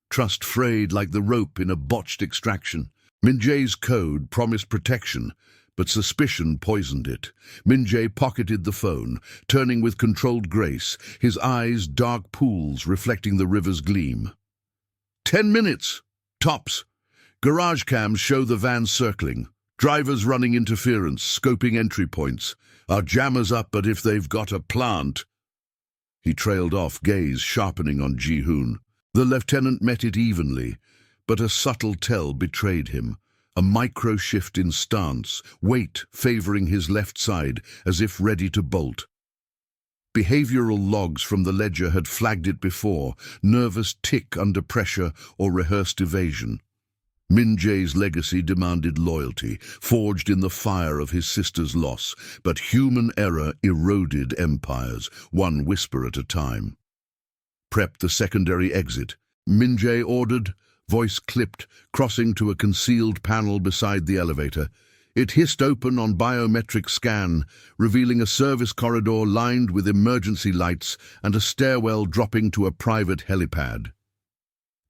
Trust frayed like the rope in a botched extraction. Min-jae's code promised protection, but suspicion poisoned it. Min-jae pocketed the phone, turning with controlled grace, his eyes dark pools reflecting the river's gleam. 10 minutes! Tops! Garage cams show the van circling. Drivers running interference, scoping entry points. Our jammers up, but if they've got a plant... He trailed off, gaze sharpening on Ji-hoon. The lieutenant met it evenly, but a subtle tell betrayed him. A micro shift in stance, weight favoring his left side as if ready to bolt. Behavioral logs from the ledger had flagged it before, nervous tick under pressure or rehearsed evasion. Min-jae's legacy demanded loyalty, forged in the fire of his sister's loss, but human error eroded empires, one whisper at a time. Prep the secondary exit. Min-jae ordered, voice clipped, crossing to a concealed panel beside the elevator. It hissed open on biometric scan, revealing a service corridor lined with emergency lights and a stairwell dropping to a private helipad.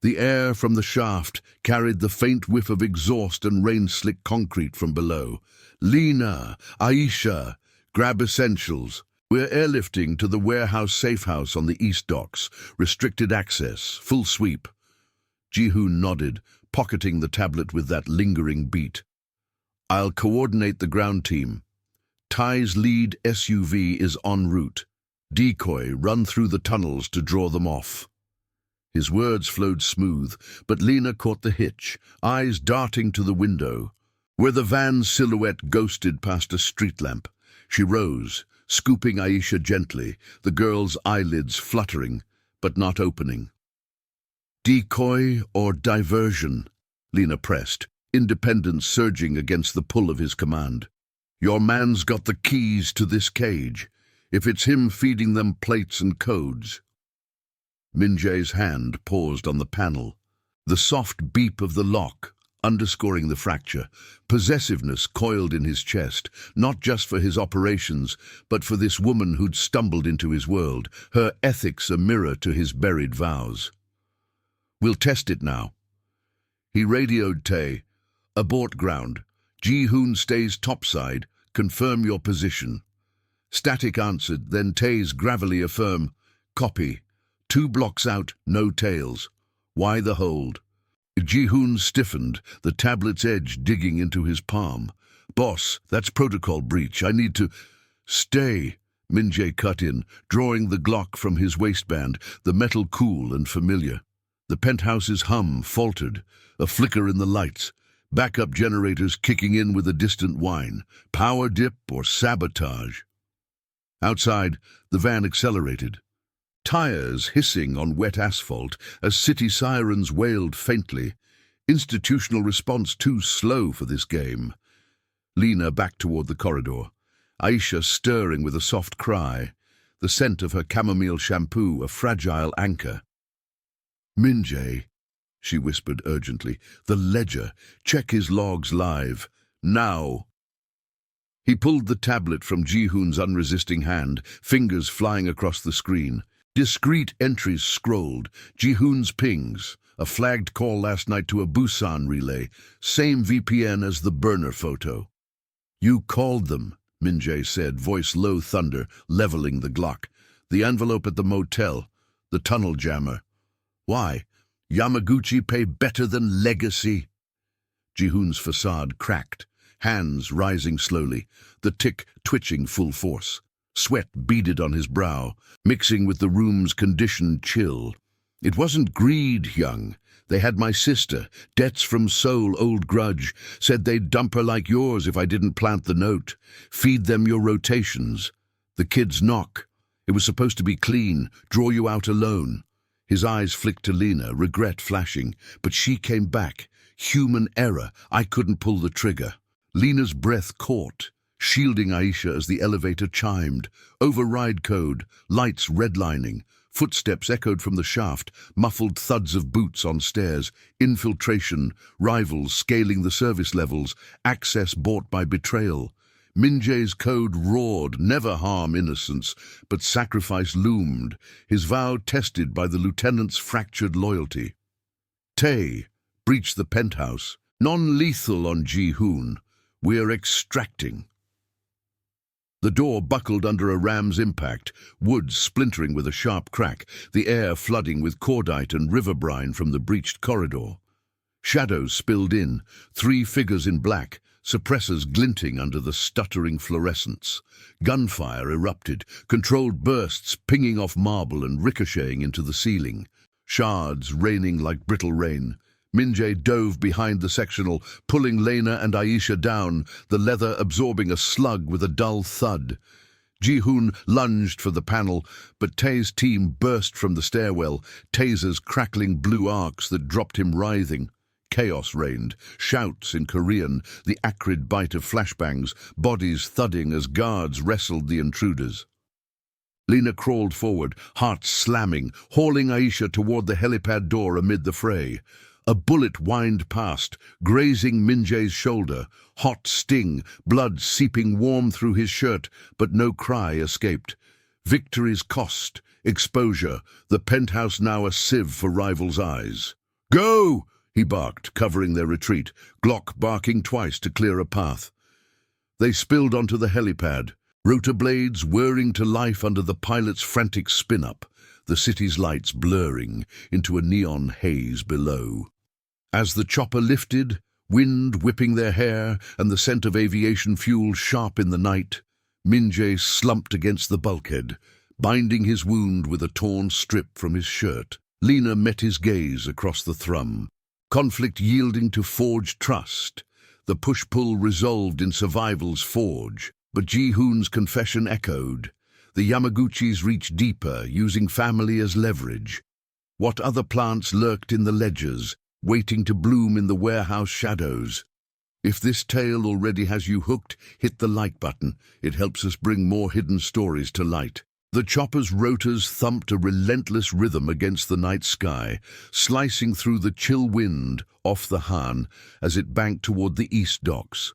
The air from the shaft carried the faint whiff of exhaust and rain-slick concrete from below. "Lena, Aisha, grab essentials. We're airlifting to the warehouse safehouse on the east docks. Restricted access, full sweep." Ji-hoon nodded, pocketing the tablet with that lingering beat. "I'll coordinate the ground team. Ty's lead SUV is en route. Decoy, run through the tunnels to draw them off." His words flowed smooth, but Lena caught the hitch, eyes darting to the window, where the van's silhouette ghosted past a street lamp. She rose, scooping Aisha gently, the girl's eyelids fluttering, but not opening. "Decoy or diversion?" Lena pressed, independence surging against the pull of his command. "Your man's got the keys to this cage, if it's him feeding them plates and codes." Min-jae's hand paused on the panel. The soft beep of the lock, underscoring the fracture. Possessiveness coiled in his chest, not just for his operations, but for this woman who'd stumbled into his world, her ethics a mirror to his buried vows. "We'll test it now." He radioed Tae. "Abort ground. Ji-hoon stays topside. Confirm your position." Static answered, then Tae's gravelly affirm. "Copy. 2 blocks out, no tails. Why the hold?" Ji-hoon stiffened, the tablet's edge digging into his palm. "Boss, that's protocol breach. I need to—" "Stay," Min-jae cut in, drawing the Glock from his waistband, the metal cool and familiar. The penthouse's hum faltered, a flicker in the lights, backup generators kicking in with a distant whine. Power dip or sabotage? Outside, the van accelerated. Tires hissing on wet asphalt as city sirens wailed faintly. Institutional response too slow for this game. Lena backed toward the corridor, Aisha stirring with a soft cry, the scent of her chamomile shampoo a fragile anchor. "Min-jae," she whispered urgently, "the ledger. Check his logs live. Now." He pulled the tablet from Ji-hoon's unresisting hand, fingers flying across the screen. Discrete entries scrolled, Ji-hoon's pings, a flagged call last night to a Busan relay, same VPN as the burner photo. "You called them," Min-jae said, voice low thunder, leveling the Glock. "The envelope at the motel, the tunnel jammer. Why? Yamaguchi pay better than legacy?" Ji-hoon's facade cracked, hands rising slowly, the tick twitching full force. Sweat beaded on his brow, mixing with the room's conditioned chill. "It wasn't greed, young. They had my sister, debts from Seoul, old grudge, said they'd dump her like yours if I didn't plant the note. Feed them your rotations. The kids knock. It was supposed to be clean, draw you out alone." His eyes flicked to Lena, regret flashing, but she came back. "Human error. I couldn't pull the trigger." Lena's breath caught, shielding Aisha as the elevator chimed. Override code, lights redlining. Footsteps echoed from the shaft, muffled thuds of boots on stairs. Infiltration, rivals scaling the service levels, access bought by betrayal. Min-jae's code roared, never harm innocence, but sacrifice loomed, his vow tested by the lieutenant's fractured loyalty. Tae, breach the penthouse, non-lethal on Ji-hoon. We're extracting. The door buckled under a ram's impact, wood splintering with a sharp crack, the air flooding with cordite and river brine from the breached corridor. Shadows spilled in, 3 figures in black, suppressors glinting under the stuttering fluorescence. Gunfire erupted, controlled bursts pinging off marble and ricocheting into the ceiling. Shards raining like brittle rain. Min-jae dove behind the sectional, pulling Lena and Aisha down, the leather absorbing a slug with a dull thud. Ji-hoon lunged for the panel, but Tae's team burst from the stairwell, tasers crackling blue arcs that dropped him writhing. Chaos reigned, shouts in Korean, the acrid bite of flashbangs, bodies thudding as guards wrestled the intruders. Lena crawled forward, heart slamming, hauling Aisha toward the helipad door amid the fray. A bullet whined past, grazing Min-jae's shoulder, hot sting, blood seeping warm through his shirt, but no cry escaped. Victory's cost, exposure, the penthouse now a sieve for rivals' eyes. "Go!" he barked, covering their retreat, Glock barking twice to clear a path. They spilled onto the helipad, rotor blades whirring to life under the pilot's frantic spin-up, the city's lights blurring into a neon haze below. As the chopper lifted, wind whipping their hair and the scent of aviation fuel sharp in the night, Min-jae slumped against the bulkhead, binding his wound with a torn strip from his shirt. Lena met his gaze across the thrum. Conflict yielding to forged trust, the push-pull resolved in survival's forge. But Ji-hoon's confession echoed. The Yamaguchis reached deeper, using family as leverage. What other plants lurked in the ledgers, waiting to bloom in the warehouse shadows? If this tale already has you hooked, hit the like button. It helps us bring more hidden stories to light. The chopper's rotors thumped a relentless rhythm against the night sky, slicing through the chill wind off the Han as it banked toward the east docks.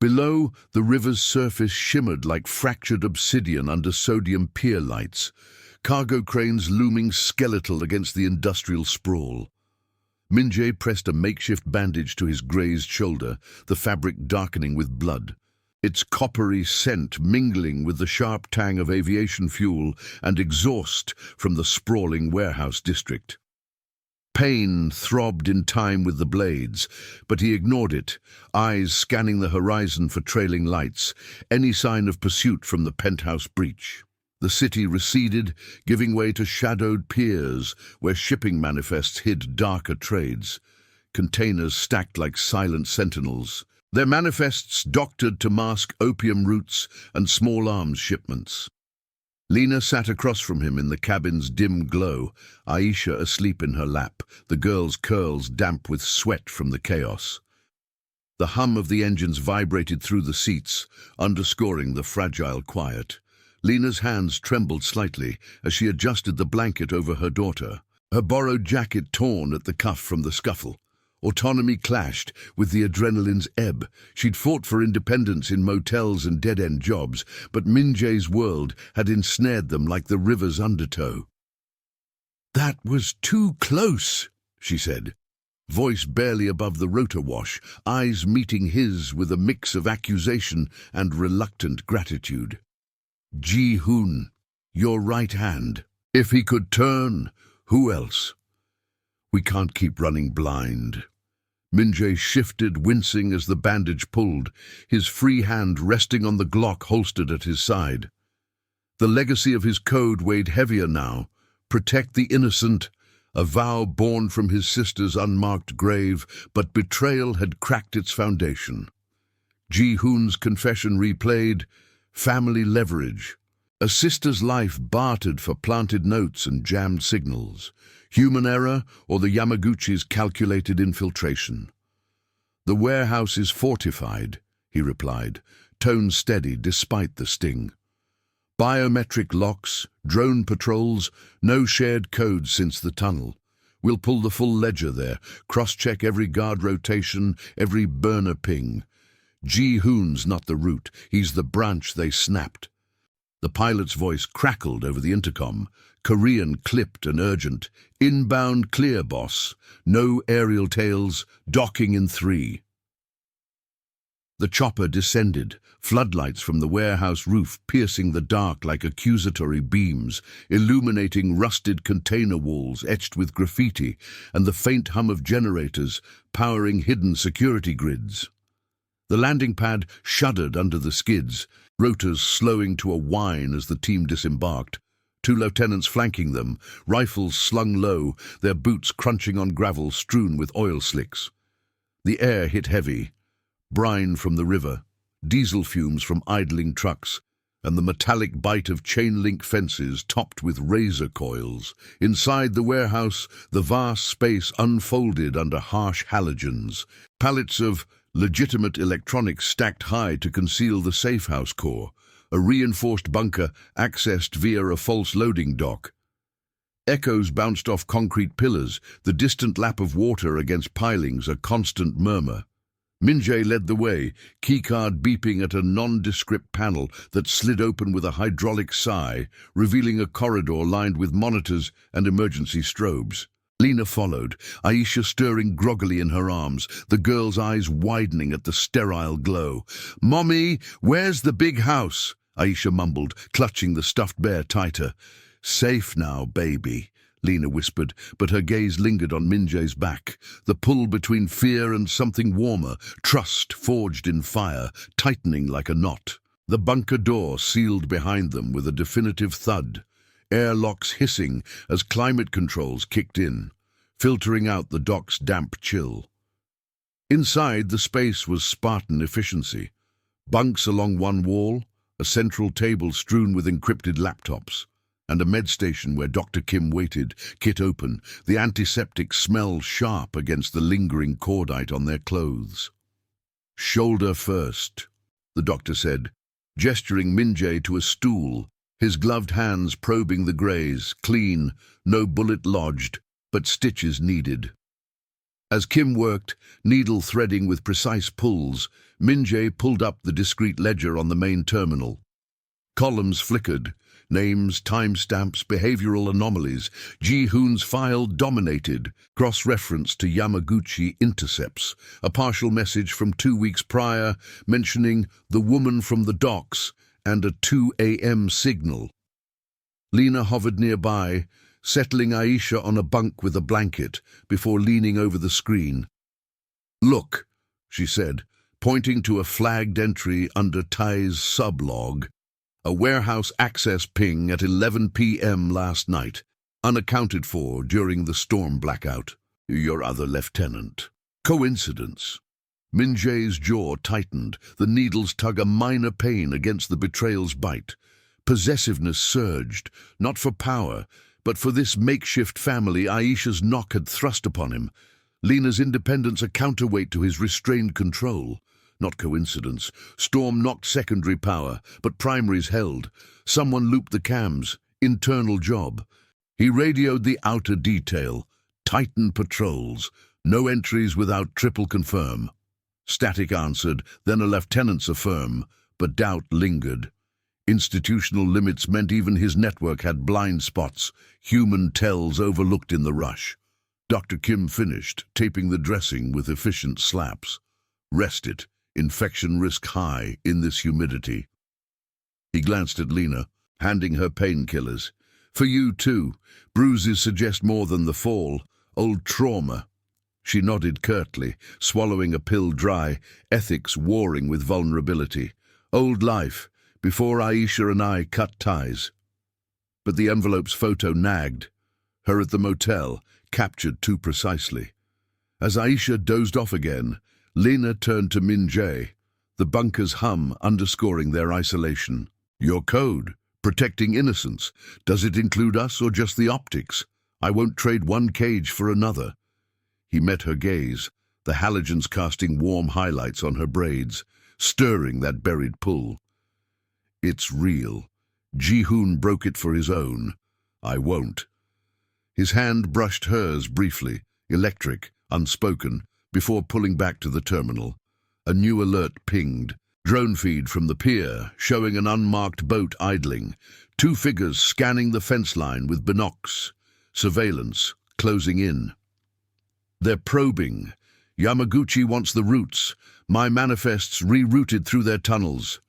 Below, the river's surface shimmered like fractured obsidian under sodium pier lights, cargo cranes looming skeletal against the industrial sprawl. Minjay pressed a makeshift bandage to his grazed shoulder, the fabric darkening with blood, its coppery scent mingling with the sharp tang of aviation fuel and exhaust from the sprawling warehouse district. Pain throbbed in time with the blades, but he ignored it, eyes scanning the horizon for trailing lights, any sign of pursuit from the penthouse breach. The city receded, giving way to shadowed piers where shipping manifests hid darker trades, containers stacked like silent sentinels, their manifests doctored to mask opium routes and small arms shipments. Lena sat across from him in the cabin's dim glow, Aisha asleep in her lap, the girl's curls damp with sweat from the chaos. The hum of the engines vibrated through the seats, underscoring the fragile quiet. Lena's hands trembled slightly as she adjusted the blanket over her daughter, her borrowed jacket torn at the cuff from the scuffle. Autonomy clashed with the adrenaline's ebb. She'd fought for independence in motels and dead-end jobs, but Minjay's world had ensnared them like the river's undertow. "That was too close," she said, voice barely above the rotor wash, eyes meeting his with a mix of accusation and reluctant gratitude. "Ji-hoon, your right hand. If he could turn, who else? We can't keep running blind." Minjay shifted, wincing as the bandage pulled, his free hand resting on the Glock holstered at his side. The legacy of his code weighed heavier now. Protect the innocent, a vow born from his sister's unmarked grave, but betrayal had cracked its foundation. Ji-hoon's confession replayed, family leverage. A sister's life bartered for planted notes and jammed signals. Human error or the Yamaguchi's calculated infiltration? "The warehouse is fortified," he replied, tone steady despite the sting. "Biometric locks, drone patrols, no shared codes since the tunnel. We'll pull the full ledger there, cross-check every guard rotation, every burner ping. Ji-hoon's not the root, he's the branch they snapped." The pilot's voice crackled over the intercom, Korean clipped and urgent. "Inbound clear, boss. No aerial tails, docking in 3. The chopper descended, floodlights from the warehouse roof piercing the dark like accusatory beams, illuminating rusted container walls etched with graffiti and the faint hum of generators powering hidden security grids. The landing pad shuddered under the skids, rotors slowing to a whine as the team disembarked. 2 lieutenants flanking them, rifles slung low, their boots crunching on gravel strewn with oil slicks. The air hit heavy, brine from the river, diesel fumes from idling trucks, and the metallic bite of chain-link fences topped with razor coils. Inside the warehouse, the vast space unfolded under harsh halogens, pallets of legitimate electronics stacked high to conceal the safe-house core, a reinforced bunker accessed via a false loading dock. Echoes bounced off concrete pillars, the distant lap of water against pilings a constant murmur. Minjay led the way, keycard beeping at a nondescript panel that slid open with a hydraulic sigh, revealing a corridor lined with monitors and emergency strobes. Lena followed, Aisha stirring groggily in her arms, the girl's eyes widening at the sterile glow. "Mommy, where's the big house?" Aisha mumbled, clutching the stuffed bear tighter. "Safe now, baby," Lena whispered, but her gaze lingered on Minjay's back, the pull between fear and something warmer, trust forged in fire, tightening like a knot. The bunker door sealed behind them with a definitive thud, airlocks hissing as climate controls kicked in, filtering out the dock's damp chill. Inside, the space was Spartan efficiency. Bunks along one wall, a central table strewn with encrypted laptops, and a med station where Dr. Kim waited, kit open, the antiseptic smell sharp against the lingering cordite on their clothes. "Shoulder first," the doctor said, gesturing Minjay to a stool, his gloved hands probing the graze, clean, no bullet lodged, but stitches needed. As Kim worked, needle threading with precise pulls, Min-jae pulled up the discrete ledger on the main terminal. Columns flickered, names, timestamps, behavioral anomalies. Ji-hoon's file dominated, cross-reference to Yamaguchi intercepts, a partial message from 2 weeks prior mentioning the woman from the docks and a 2 a.m. signal. Lena hovered nearby, settling Aisha on a bunk with a blanket before leaning over the screen. "Look," she said, pointing to a flagged entry under Tai's sublog. "A warehouse access ping at 11 p.m. last night, unaccounted for during the storm blackout. Your other lieutenant." Coincidence? Min-jae's jaw tightened, the needles tug a minor pain against the betrayal's bite. Possessiveness surged, not for power, but for this makeshift family Aisha's knock had thrust upon him. Lena's independence a counterweight to his restrained control. Not coincidence. Storm knocked secondary power, but primaries held. Someone looped the cams. Internal job. He radioed the outer detail. Titan patrols. No entries without triple confirm. Static answered, then a lieutenant's affirm, but doubt lingered. Institutional limits meant even his network had blind spots, human tells overlooked in the rush. Dr. Kim finished, taping the dressing with efficient slaps. Rest it. Infection risk high in this humidity. He glanced at Lena, handing her painkillers. "For you too. Bruises suggest more than the fall. Old trauma." She nodded curtly, swallowing a pill dry, ethics warring with vulnerability. "Old life, before Aisha and I cut ties." But the envelope's photo nagged. Her at the motel, captured too precisely. As Aisha dozed off again, Lena turned to Min-jae, the bunker's hum underscoring their isolation. "Your code, protecting innocence. Does it include us or just the optics? I won't trade one cage for another." He met her gaze, the halogens casting warm highlights on her braids, stirring that buried pull. "It's real. Ji-hoon broke it for his own. I won't." His hand brushed hers briefly, electric, unspoken, before pulling back to the terminal. A new alert pinged. Drone feed from the pier, showing an unmarked boat idling. 2 figures scanning the fence line with binocs. Surveillance, closing in. "They're probing. Yamaguchi wants the routes. My manifests rerouted through their tunnels,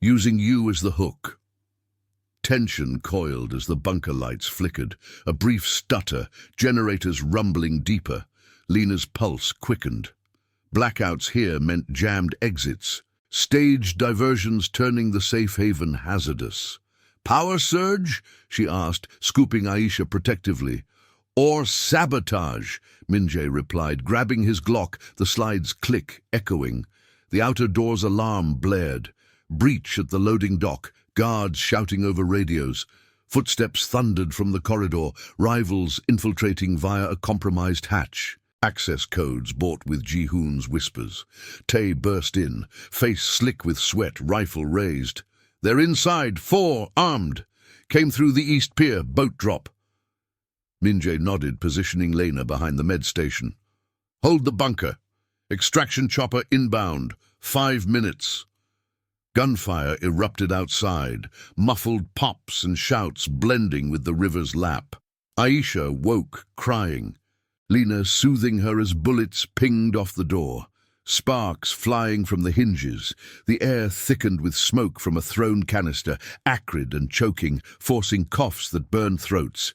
using you as the hook." Tension coiled as the bunker lights flickered. A brief stutter, generators rumbling deeper. Lena's pulse quickened. Blackouts here meant jammed exits. Staged diversions turning the safe haven hazardous. "Power surge?" she asked, scooping Aisha protectively. "Or sabotage," Min-jae replied, grabbing his Glock, the slide's click echoing. The outer door's alarm blared. Breach at the loading dock, guards shouting over radios. Footsteps thundered from the corridor, rivals infiltrating via a compromised hatch. Access codes bought with Ji-hoon's whispers. Tae burst in, face slick with sweat, rifle raised. "They're inside, 4, armed. Came through the east pier, boat drop." Min-jae nodded, positioning Lena behind the med station. "Hold the bunker. Extraction chopper inbound. 5 minutes." Gunfire erupted outside, muffled pops and shouts blending with the river's lap. Aisha woke, crying. Lena soothing her as bullets pinged off the door. Sparks flying from the hinges, the air thickened with smoke from a thrown canister, acrid and choking, forcing coughs that burned throats.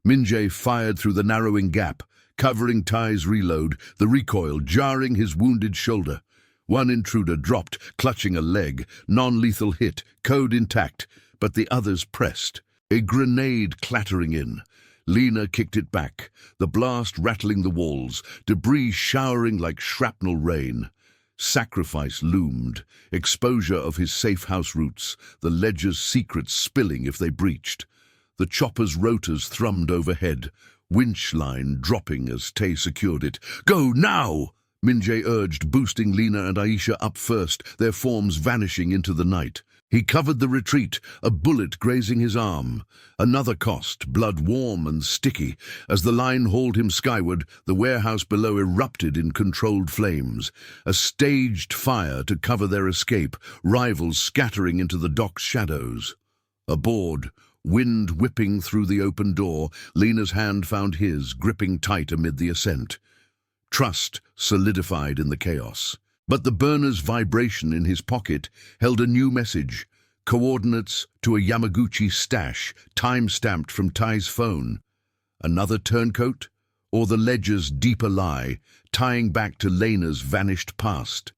Min-jae fired through the narrowing gap, covering Tai's reload, the recoil jarring his wounded shoulder. One intruder dropped, clutching a leg, non-lethal hit, code intact, but the others pressed. A grenade clattering in. Lena kicked it back, the blast rattling the walls, debris showering like shrapnel rain. Sacrifice loomed, exposure of his safe house routes, the ledger's secrets spilling if they breached. The chopper's rotors thrummed overhead, winch line dropping as Tae secured it. "Go now!" Min-jae urged, boosting Lena and Aisha up first, their forms vanishing into the night. He covered the retreat, a bullet grazing his arm. Another cost, blood warm and sticky. As the line hauled him skyward, the warehouse below erupted in controlled flames. A staged fire to cover their escape, rivals scattering into the dock's shadows. Aboard, wind whipping through the open door, Lena's hand found his, gripping tight amid the ascent. Trust solidified in the chaos. But the burner's vibration in his pocket held a new message, coordinates to a Yamaguchi stash, time-stamped from Tai's phone. Another turncoat? Or the ledger's deeper lie, tying back to Lena's vanished past?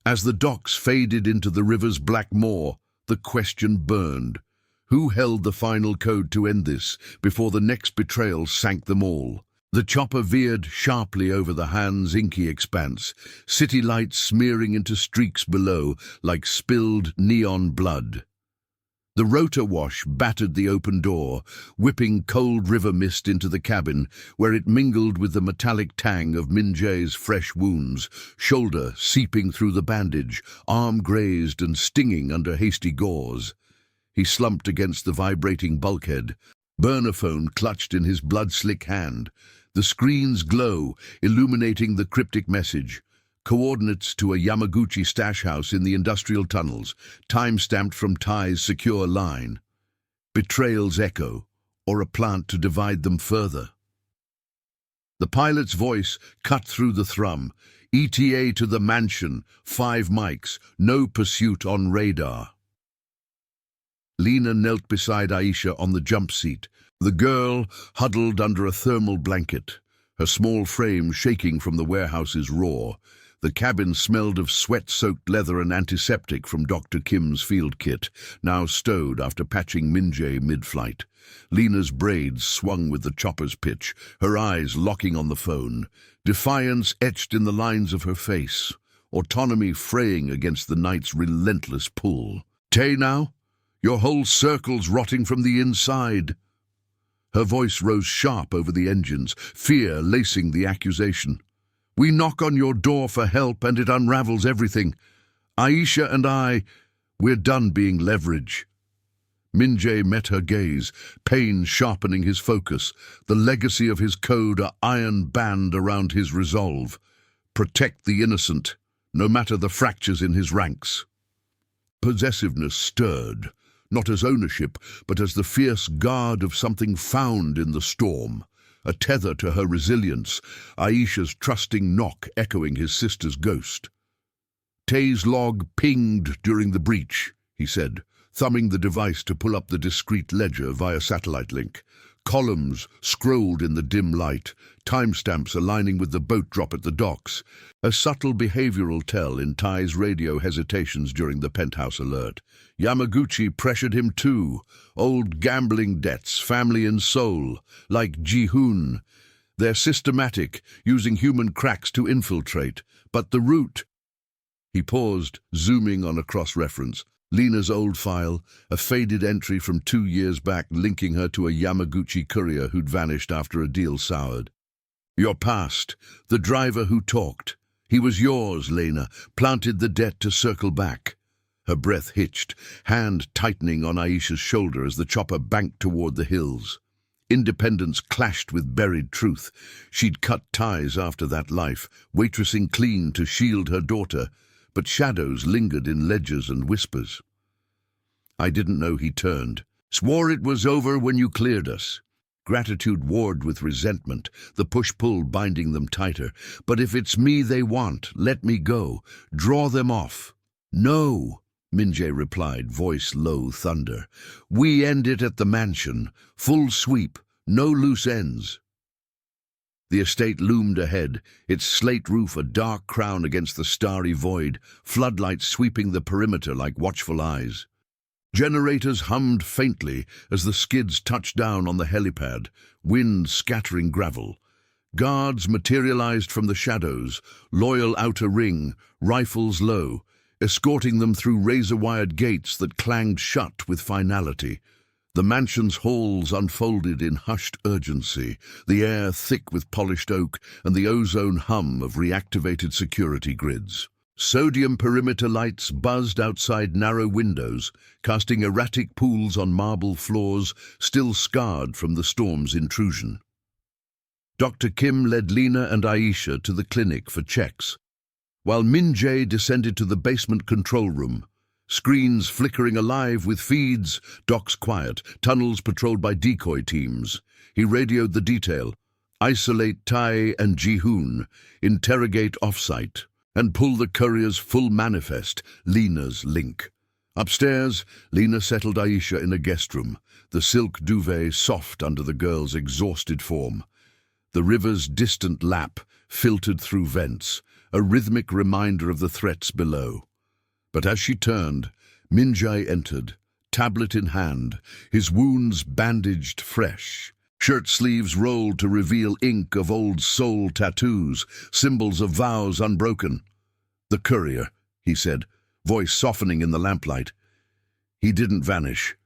As the docks faded into the river's black maw, the question burned. Who held the final code to end this, before the next betrayal sank them all? The chopper veered sharply over the Han's inky expanse, city lights smearing into streaks below like spilled neon blood. The rotor wash battered the open door, whipping cold river mist into the cabin, where it mingled with the metallic tang of Min Jae's fresh wounds, shoulder seeping through the bandage, arm grazed and stinging under hasty gauze. He slumped against the vibrating bulkhead, burner phone clutched in his blood-slick hand. The screen's glow, illuminating the cryptic message. Coordinates to a Yamaguchi stash house in the industrial tunnels, time-stamped from Tai's secure line. Betrayal's echo, or a plant to divide them further. The pilot's voice cut through the thrum. ETA to the mansion, 5 mics, no pursuit on radar. Lena knelt beside Aisha on the jump seat. The girl huddled under a thermal blanket, her small frame shaking from the warehouse's roar. The cabin smelled of sweat-soaked leather and antiseptic from Dr. Kim's field kit, now stowed after patching Min Jae mid-flight. Lena's braids swung with the chopper's pitch, her eyes locking on the phone. Defiance etched in the lines of her face, autonomy fraying against the night's relentless pull. "Tay now? Your whole circle's rotting from the inside." Her voice rose sharp over the engines, fear lacing the accusation. "We knock on your door for help and it unravels everything. Aisha and we're done being leverage." Min Jae met her gaze, pain sharpening his focus, the legacy of his code a iron band around his resolve. Protect the innocent, no matter the fractures in his ranks. Possessiveness stirred. Not as ownership, but as the fierce guard of something found in the storm. A tether to her resilience, Aisha's trusting knock echoing his sister's ghost. "Tay's log pinged during the breach," he said, thumbing the device to pull up the discreet ledger via satellite link. Columns scrolled in the dim light, timestamps aligning with the boat drop at the docks, a subtle behavioral tell in Tai's radio hesitations during the penthouse alert. Yamaguchi pressured him too, old gambling debts, family and soul, like Ji-hoon. They're systematic, using human cracks to infiltrate, but the root... He paused, zooming on a cross-reference. Lena's old file, a faded entry from 2 years back linking her to a Yamaguchi courier who'd vanished after a deal soured. "Your past, the driver who talked. He was yours, Lena, planted the debt to circle back." Her breath hitched, hand tightening on Aisha's shoulder as the chopper banked toward the hills. Independence clashed with buried truth. She'd cut ties after that life, waitressing clean to shield her daughter, but shadows lingered in ledgers and whispers. "I didn't know," he turned. "Swore it was over when you cleared us." Gratitude warred with resentment, the push-pull binding them tighter. "But if it's me they want, let me go. Draw them off." "No," Min Jae replied, voice low thunder. "We end it at the mansion. Full sweep, no loose ends." The estate loomed ahead, its slate roof a dark crown against the starry void, floodlights sweeping the perimeter like watchful eyes. Generators hummed faintly as the skids touched down on the helipad, wind scattering gravel. Guards materialized from the shadows, loyal outer ring, rifles low, escorting them through razor-wired gates that clanged shut with finality. The mansion's halls unfolded in hushed urgency, the air thick with polished oak and the ozone hum of reactivated security grids. Sodium perimeter lights buzzed outside narrow windows, casting erratic pools on marble floors still scarred from the storm's intrusion. Dr. Kim led Lena and Aisha to the clinic for checks, while Min Jae descended to the basement control room. Screens flickering alive with feeds, docks quiet, tunnels patrolled by decoy teams. He radioed the detail: isolate Tai and Ji-hoon, interrogate off-site, and pull the courier's full manifest, Lena's link. Upstairs, Lena settled Aisha in a guest room, the silk duvet soft under the girl's exhausted form. The river's distant lap filtered through vents, a rhythmic reminder of the threats below. But as she turned, Min Jae entered, tablet in hand, his wounds bandaged fresh. Shirt sleeves rolled to reveal ink of old soul tattoos, symbols of vows unbroken. "The courier," he said, voice softening in the lamplight. "He didn't vanish.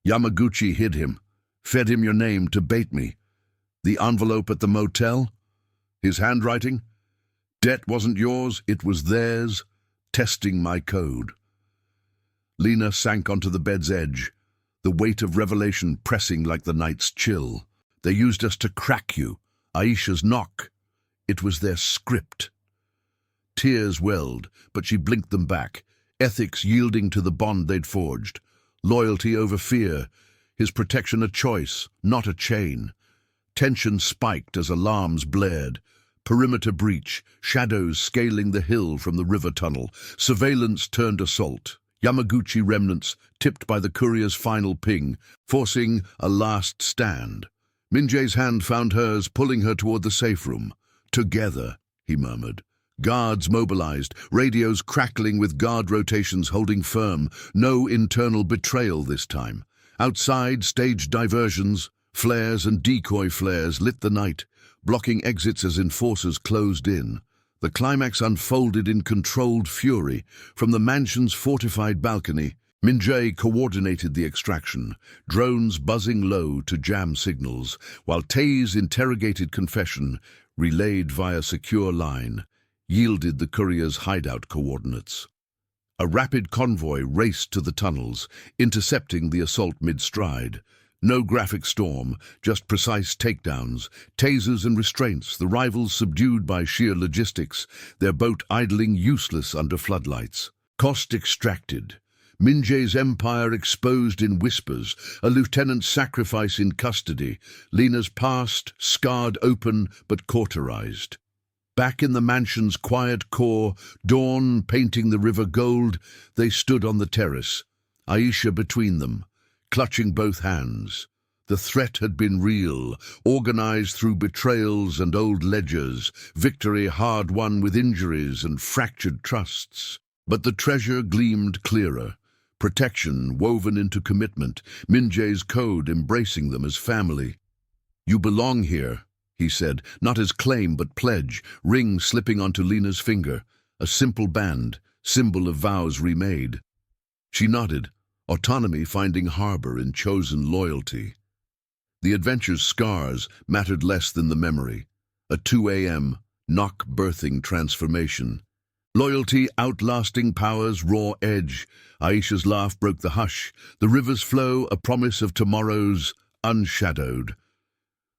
Yamaguchi hid him, fed him your name to bait me. The envelope at the motel? His handwriting? Debt wasn't yours, it was theirs, testing my code." Lena sank onto the bed's edge, the weight of revelation pressing like the night's chill. "They used us to crack you. Aisha's knock. It was their script." Tears welled, but she blinked them back, ethics yielding to the bond they'd forged. Loyalty over fear, his protection a choice, not a chain. Tension spiked as alarms blared. Perimeter breach, shadows scaling the hill from the river tunnel. Surveillance turned assault. Yamaguchi remnants tipped by the courier's final ping, forcing a last stand. Min Jae's hand found hers, pulling her toward the safe room. "Together," he murmured. Guards mobilized, radios crackling with guard rotations holding firm. No internal betrayal this time. Outside, staged diversions, flares and decoy flares lit the night, blocking exits as enforcers closed in. The climax unfolded in controlled fury. From the mansion's fortified balcony, Min Jae coordinated the extraction, drones buzzing low to jam signals, while Tae's interrogated confession, relayed via secure line, yielded the courier's hideout coordinates. A rapid convoy raced to the tunnels, intercepting the assault mid-stride. No graphic storm, just precise takedowns, tasers and restraints, the rivals subdued by sheer logistics, their boat idling useless under floodlights. Cost extracted. Min Jae's empire exposed in whispers, a lieutenant's sacrifice in custody, Lena's past scarred open but cauterized. Back in the mansion's quiet core, dawn painting the river gold, they stood on the terrace, Aisha between them, clutching both hands. The threat had been real, organized through betrayals and old ledgers, victory hard won with injuries and fractured trusts. But the treasure gleamed clearer, protection woven into commitment, Min Jae's code embracing them as family. "You belong here," he said, not as claim but pledge, ring slipping onto Lena's finger, a simple band, symbol of vows remade. She nodded, autonomy finding harbor in chosen loyalty. The adventure's scars mattered less than the memory. A 2 a.m. knock birthing transformation. Loyalty outlasting power's raw edge. Aisha's laugh broke the hush. The river's flow, a promise of tomorrow's unshadowed.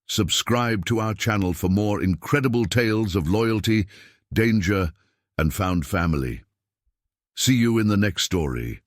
Subscribe to our channel for more incredible tales of loyalty, danger, and found family. See you in the next story.